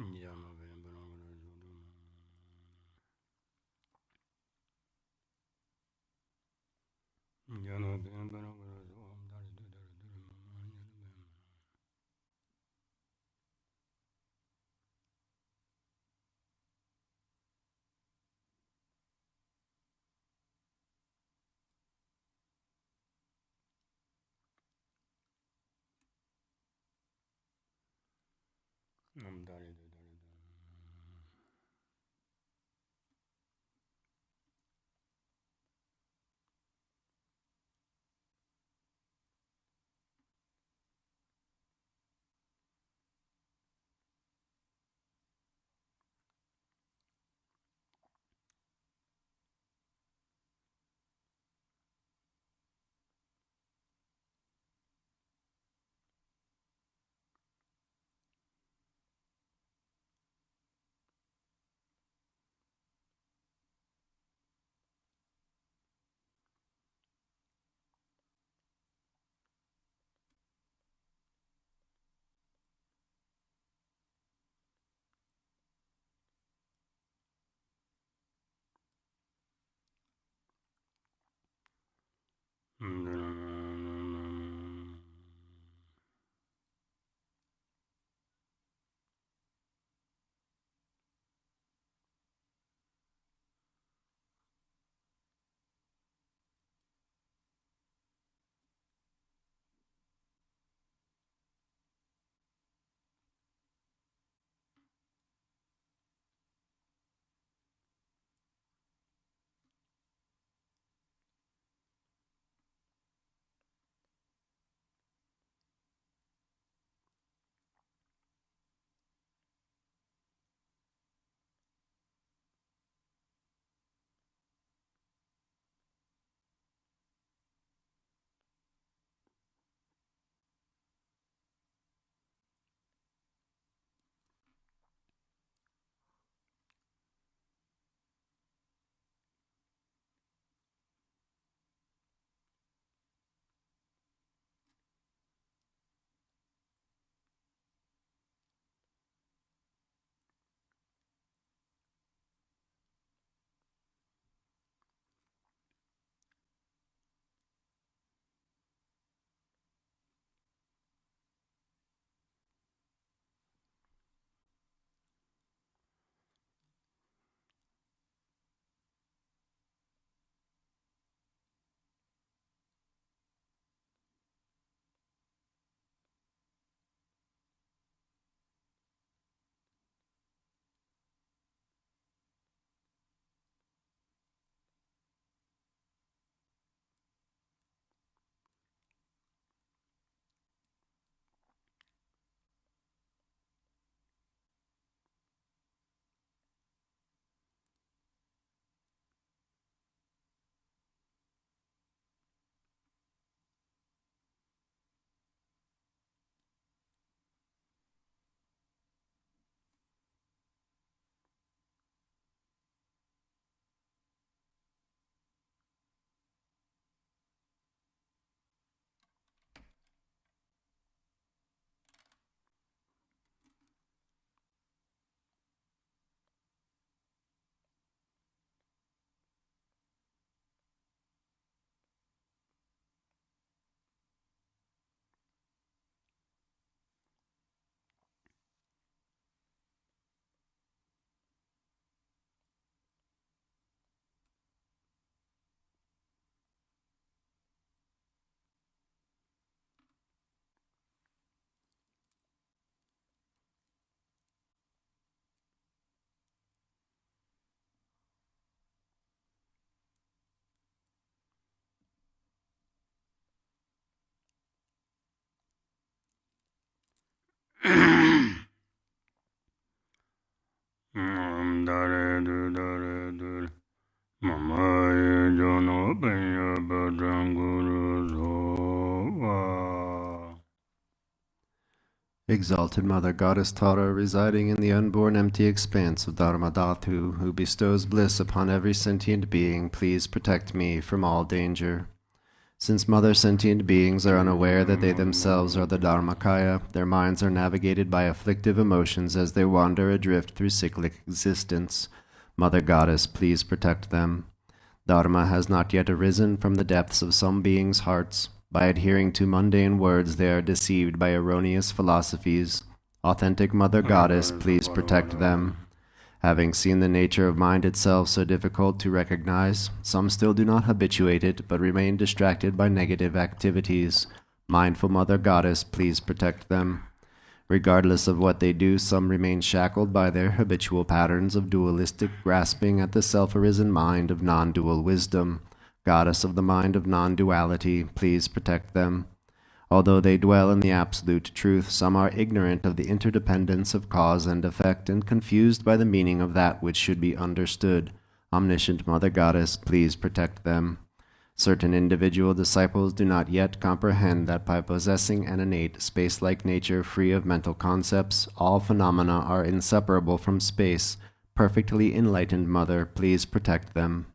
injana be barangara zo du injana be barangara zo Om dare du dare dure mama injana be Om dare du dare dure Dare du dare du Mama ye jono penya badram guru zova. Exalted Mother Goddess Tara, residing in the unborn empty expanse of Dharma Dhatu, who bestows bliss upon every sentient being, please protect me from all danger. Since Mother sentient beings are unaware that they themselves are the Dharmakaya, their minds are navigated by afflictive emotions as they wander adrift through cyclic existence. Mother Goddess, please protect them. Dharma has not yet arisen from the depths of some beings' hearts. By adhering to mundane words, they are deceived by erroneous philosophies. Authentic Mother Goddess, please protect them. Having seen the nature of mind itself so difficult to recognize, some still do not habituate it, but remain distracted by negative activities. Mindful Mother Goddess, please protect them. Regardless of what they do, some remain shackled by their habitual patterns of dualistic grasping at the self-arisen mind of non-dual wisdom. Goddess of the mind of non-duality, please protect them. Although they dwell in the absolute truth, some are ignorant of the interdependence of cause and effect and confused by the meaning of that which should be understood. Omniscient Mother Goddess, please protect them. Certain individual disciples do not yet comprehend that by possessing an innate space-like nature free of mental concepts, all phenomena are inseparable from space. Perfectly enlightened Mother, please protect them.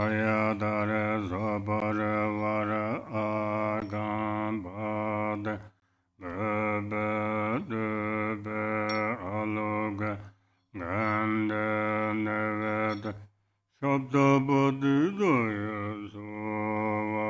Arya Tara Vara Agam Bad Bebe Aloga Ganda Neved Shabda Bodhi Doya Sova.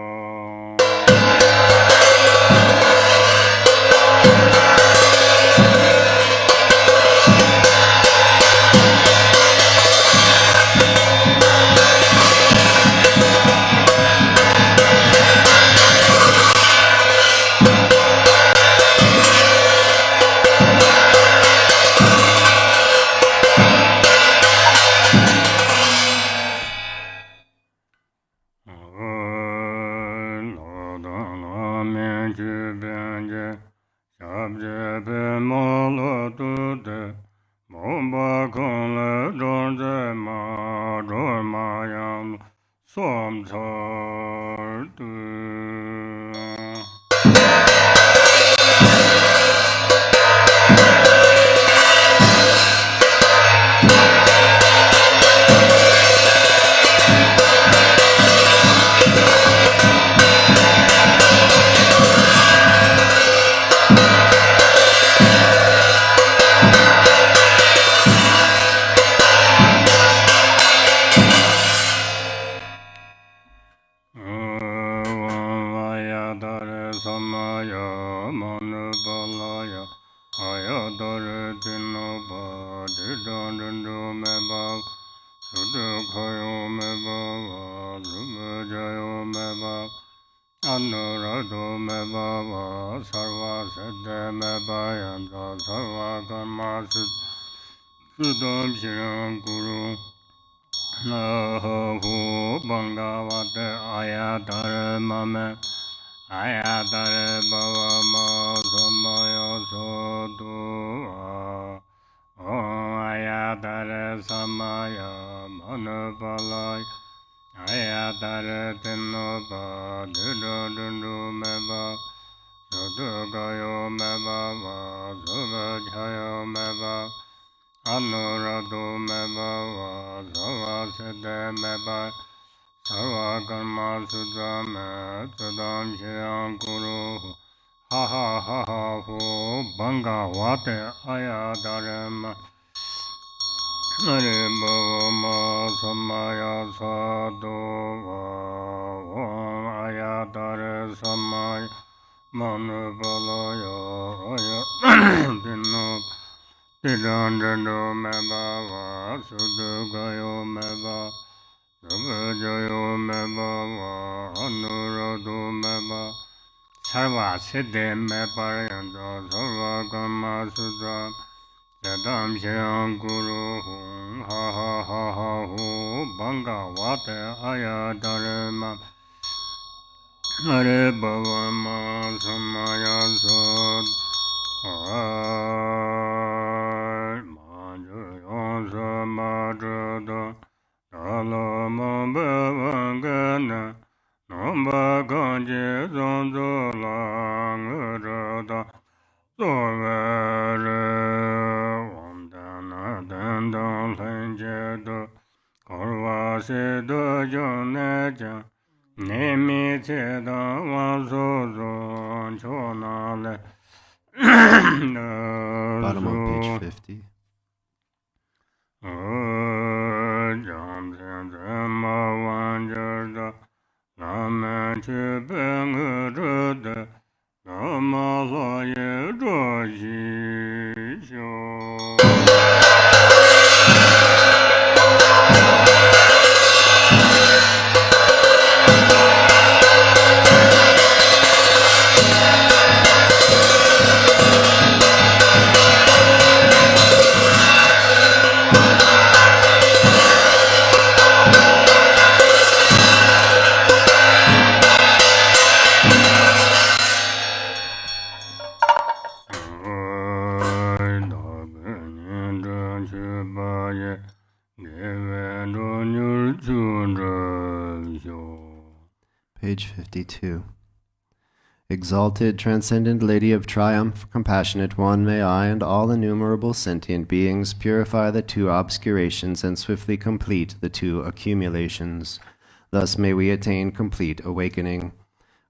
Arya Tara Mame Arya Tara Bava Ma Samaya Sotu Arya Tara Samaya Manupalaya Arya Tara Tinopa Dudu Dundu Meba Sudu Gayo Meba Suba Jayo Meba Anuradu Meba Sava Siddhe Meba Sarva Karma Sudame Sudam Shayam Guru Ha ha ha ha ho Banga Vate Aya Dharma Hare Bhava Ma Samaya Sadhu Om Aya Dare Samaya Manubalaya Aya Dino Tidandano Meba Sudugayo Meba Jayo Meba Anuradu Meba Sarva Siddhe Meba Yanda Sarva Karma Sudra Yadam Shayam Guru Ha ha ha ha ho Banga Vate Aya Dharma Hare Baba Ma Samaya Sod Manjuyon Samadrida Dalama Bhavangana Namba Kanji Zonzolang Sovere Vandana Dandang Lenjedo Korvase Dojoneja Nemi Teda Vasozo Chonale Bottom of page 50. Jamsen Zema Vanjarda Lama Chibeng Dharma Laye Roshi Page 52. Exalted, transcendent Lady of Triumph, compassionate one, may I and all innumerable sentient beings purify the two obscurations and swiftly complete the two accumulations. Thus may we attain complete awakening.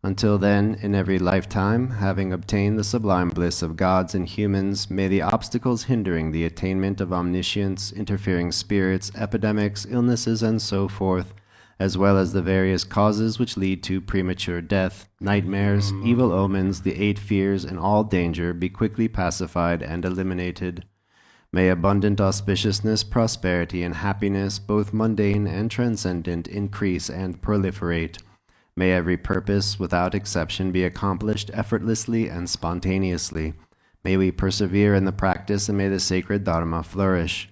Until then, in every lifetime, having obtained the sublime bliss of gods and humans, may the obstacles hindering the attainment of omniscience, interfering spirits, epidemics, illnesses, and so forth, as well as the various causes which lead to premature death, nightmares, evil omens, the 8 fears, and all danger be quickly pacified and eliminated. May abundant auspiciousness, prosperity, and happiness, both mundane and transcendent, increase and proliferate. May every purpose, without exception, be accomplished effortlessly and spontaneously. May we persevere in the practice, and may the sacred Dharma flourish.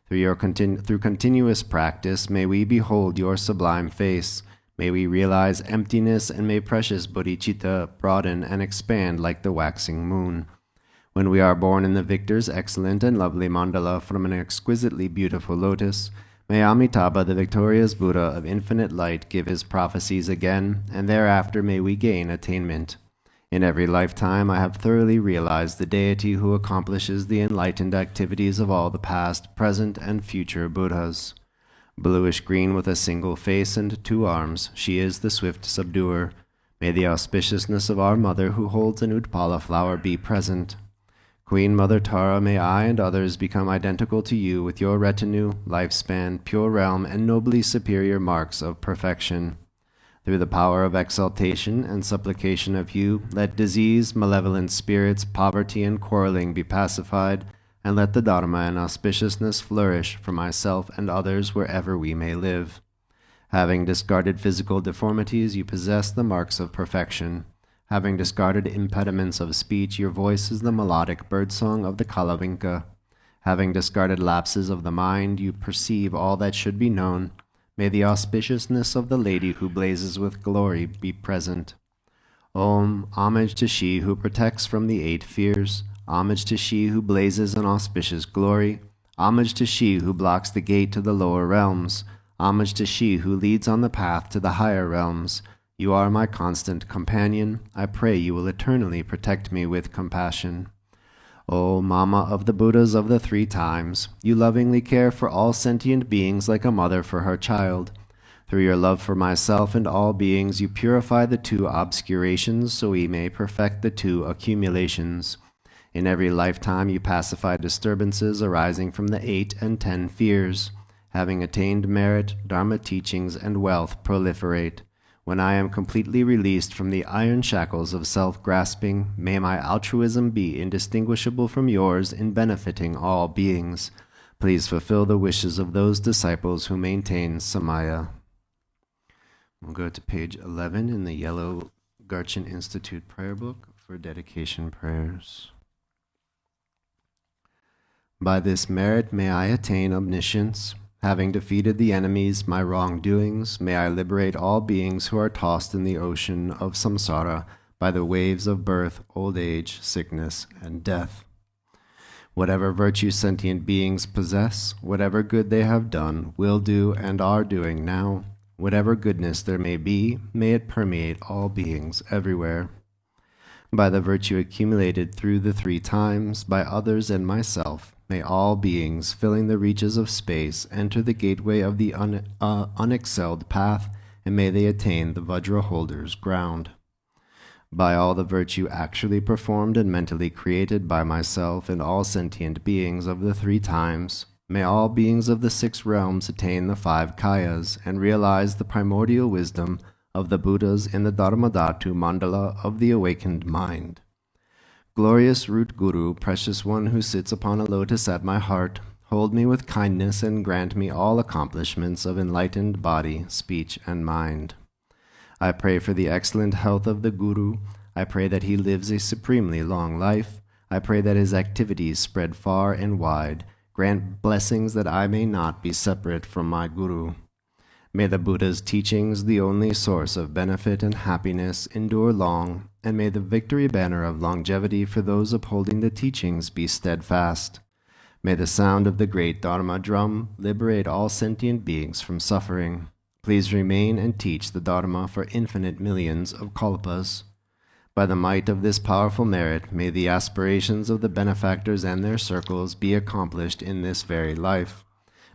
Through continuous practice, may we behold your sublime face. May we realize emptiness, and may precious bodhicitta broaden and expand like the waxing moon. When we are born in the victor's excellent and lovely mandala from an exquisitely beautiful lotus, may Amitabha, the victorious Buddha of infinite light, give his prophecies again, and thereafter may we gain attainment. In every lifetime I have thoroughly realized the deity who accomplishes the enlightened activities of all the past, present, and future Buddhas. Bluish-green with a single face and 2 arms, she is the swift subduer. May the auspiciousness of our mother who holds an Utpala flower be present. Queen Mother Tara, may I and others become identical to you with your retinue, lifespan, pure realm, and nobly superior marks of perfection. Through the power of exaltation and supplication of you, let disease, malevolent spirits, poverty, and quarreling be pacified, and let the Dharma and auspiciousness flourish for myself and others wherever we may live. Having discarded physical deformities, you possess the marks of perfection. Having discarded impediments of speech, your voice is the melodic birdsong of the Kalavinka. Having discarded lapses of the mind, you perceive all that should be known. May the auspiciousness of the lady who blazes with glory be present. Om, homage to she who protects from the 8 fears. Homage to she who blazes an auspicious glory. Homage to she who blocks the gate to the lower realms. Homage to she who leads on the path to the higher realms. You are my constant companion. I pray you will eternally protect me with compassion. O Mama of the Buddhas of the 3 times, you lovingly care for all sentient beings like a mother for her child. Through your love for myself and all beings, you purify the 2 obscurations so we may perfect the 2 accumulations. In every lifetime you pacify disturbances arising from the 8 and 10 fears. Having attained merit, Dharma teachings, and wealth proliferate. When I am completely released from the iron shackles of self-grasping, may my altruism be indistinguishable from yours in benefiting all beings. Please fulfill the wishes of those disciples who maintain Samaya. We'll go to page 11 in the yellow Garchen Institute prayer book for dedication prayers. By this merit may I attain omniscience. Having defeated the enemies, my wrongdoings, may I liberate all beings who are tossed in the ocean of samsara by the waves of birth, old age, sickness, and death. Whatever virtue sentient beings possess, whatever good they have done, will do, and are doing now, whatever goodness there may be, may it permeate all beings everywhere. By the virtue accumulated through the 3 times, by others and myself, may all beings filling the reaches of space enter the gateway of the unexcelled path, and may they attain the Vajra holder's ground. By all the virtue actually performed and mentally created by myself and all sentient beings of the 3 times, may all beings of the 6 realms attain the 5 kayas and realize the primordial wisdom of the Buddhas in the Dharmadhatu Mandala of the awakened mind. Glorious root Guru, precious one who sits upon a lotus at my heart, hold me with kindness and grant me all accomplishments of enlightened body, speech, and mind. I pray for the excellent health of the Guru. I pray that he lives a supremely long life. I pray that his activities spread far and wide. Grant blessings that I may not be separate from my Guru. May the Buddha's teachings, the only source of benefit and happiness, endure long, and may the victory banner of longevity for those upholding the teachings be steadfast. May the sound of the great Dharma drum liberate all sentient beings from suffering. Please remain and teach the Dharma for infinite millions of kalpas. By the might of this powerful merit, may the aspirations of the benefactors and their circles be accomplished in this very life.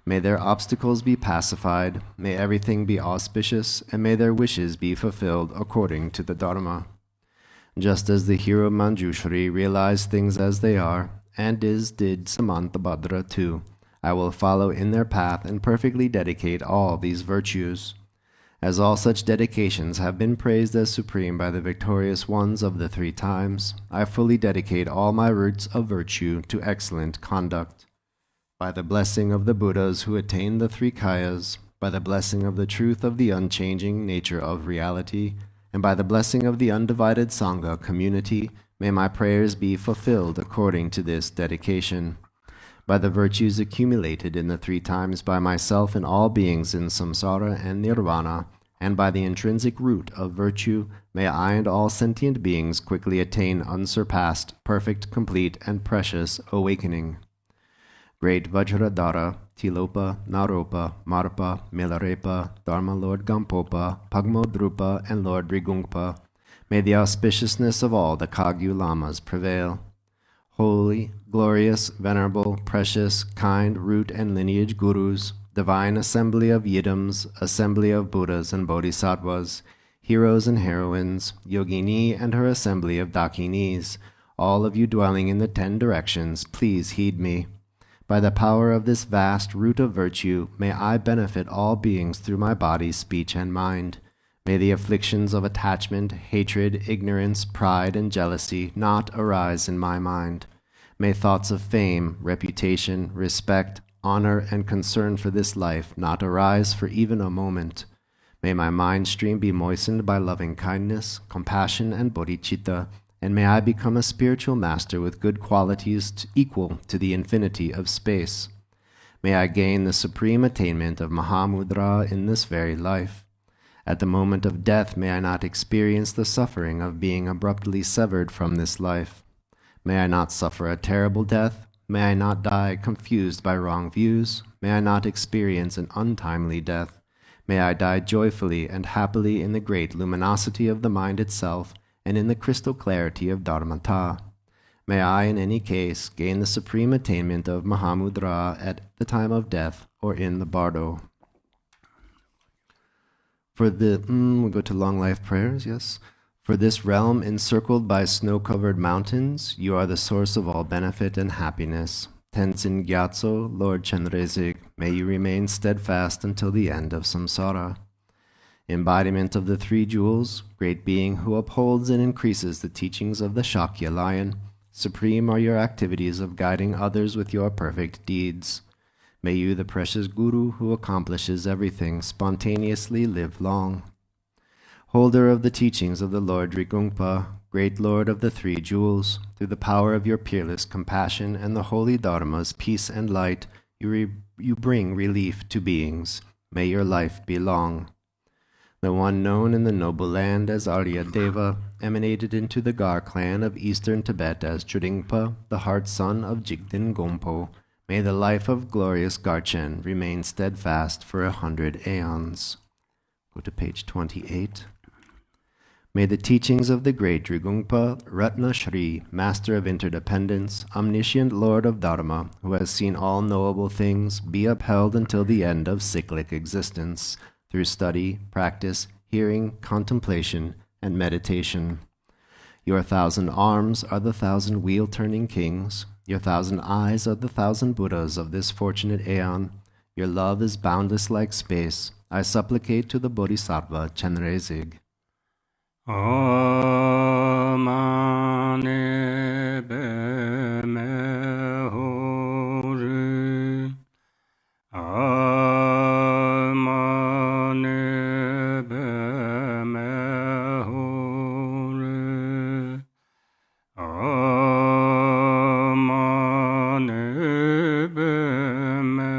May their obstacles be pacified, may everything be auspicious, and may their wishes be fulfilled according to the Dharma. Just as the hero Manjushri realized things as they are, and did Samantabhadra too, I will follow in their path and perfectly dedicate all these virtues. As all such dedications have been praised as supreme by the victorious ones of the 3 times, I fully dedicate all my roots of virtue to excellent conduct. By the blessing of the Buddhas who attained the 3 kayas, by the blessing of the truth of the unchanging nature of reality, and by the blessing of the undivided Sangha community, may my prayers be fulfilled according to this dedication. By the virtues accumulated in the 3 times by myself and all beings in samsara and nirvana, and by the intrinsic root of virtue, may I and all sentient beings quickly attain unsurpassed, perfect, complete, and precious awakening. Great Vajradhara, Tilopa, Naropa, Marpa, Milarepa, Dharma Lord Gampopa, Pagmodrupa, and Lord Rigungpa, may the auspiciousness of all the Kagyu Lamas prevail. Holy, glorious, venerable, precious, kind, root and lineage gurus, divine assembly of Yidams, assembly of Buddhas and Bodhisattvas, heroes and heroines, Yogini and her assembly of Dakinis, all of you dwelling in the 10 directions, please heed me. By the power of this vast root of virtue, may I benefit all beings through my body, speech, and mind. May the afflictions of attachment, hatred, ignorance, pride, and jealousy not arise in my mind. May thoughts of fame, reputation, respect, honor, and concern for this life not arise for even a moment. May my mind stream be moistened by loving kindness, compassion, and bodhicitta, and may I become a spiritual master with good qualities equal to the infinity of space. May I gain the supreme attainment of Mahamudra in this very life. At the moment of death, may I not experience the suffering of being abruptly severed from this life. May I not suffer a terrible death. May I not die confused by wrong views. May I not experience an untimely death. May I die joyfully and happily in the great luminosity of the mind itself, and in the crystal clarity of Dharmata. May I, in any case, gain the supreme attainment of Mahamudra at the time of death or in the bardo. We'll go to long life prayers, yes. For this realm encircled by snow-covered mountains, you are the source of all benefit and happiness. Tenzin Gyatso, Lord Chenrezig, may you remain steadfast until the end of samsara. Embodiment of the 3 jewels, great being who upholds and increases the teachings of the Shakya lion, supreme are your activities of guiding others with your perfect deeds. May you, the precious Guru who accomplishes everything, spontaneously live long. Holder of the teachings of the Lord Rigungpa, great Lord of the 3 jewels, through the power of your peerless compassion and the holy Dharma's peace and light, You bring relief to beings. May your life be long. The one known in the noble land as Arya Deva emanated into the Gar clan of eastern Tibet as Chudingpa, the heart son of Jigden Gompo. May the life of glorious Garchen remain steadfast for 100 aeons. Go to page 28. May the teachings of the great Drigungpa, Ratna Shri, Master of Interdependence, Omniscient Lord of Dharma, who has seen all knowable things, be upheld until the end of cyclic existence, through study, practice, hearing, contemplation, and meditation. Your 1,000 arms are the 1,000 wheel-turning kings. Your 1,000 eyes are the 1,000 Buddhas of this fortunate aeon. Your love is boundless like space. I supplicate to the Bodhisattva Chenrezig. Amane beme hori, amane beme hori, amane beme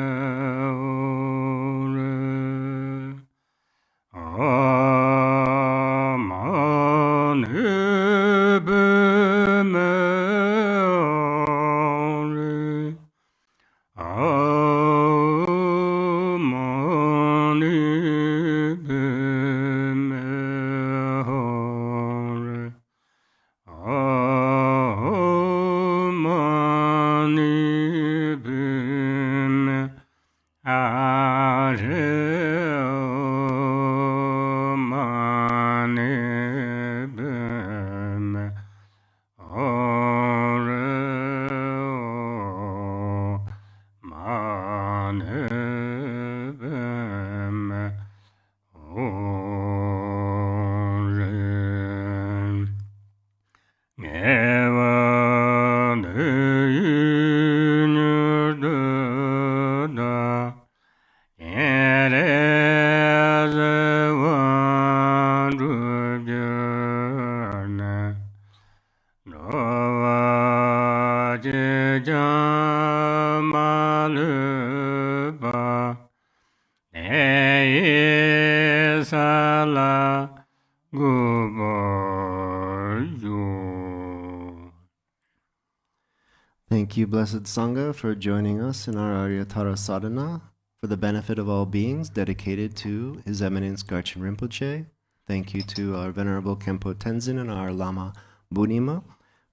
Thank you, Blessed Sangha, for joining us in our Arya Tara Sadhana for the benefit of all beings, dedicated to His Eminence Garchen Rinpoche. Thank you to our Venerable Khenpo Tenzin and our Lama BuNyima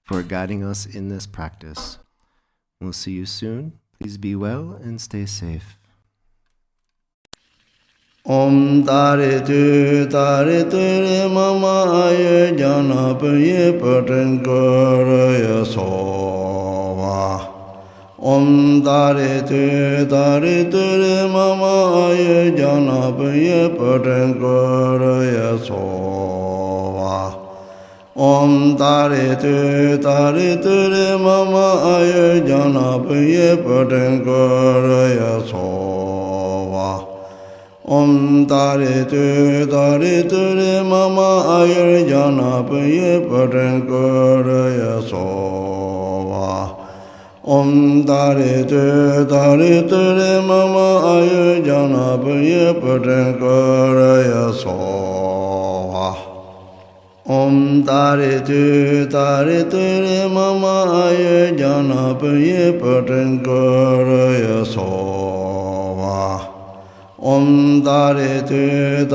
for guiding us in this practice. We'll see you soon. Please be well and stay safe. Om Tare Tu Re Mama Aye Jana Paye Patan Karaya Sova. Om Tare Tu Re Mama Aye Jana Paye Patan Karaya Sova. Om Tare Tu Re Mama Aye Jana Paye Patan Karaya Sova. Om Tare Tu Re Mama Aye Jana Paye Patan Karaya Sova. Om Tare Tu Re Mama Aye Jana Paye Patan Karaya Sova. Om Tare Tu Re Mama Aye Jana Paye Patan Karaya Sova. Om Tare Tu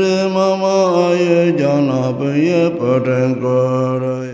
Re Mama Aye Jana Paye Patan Karaya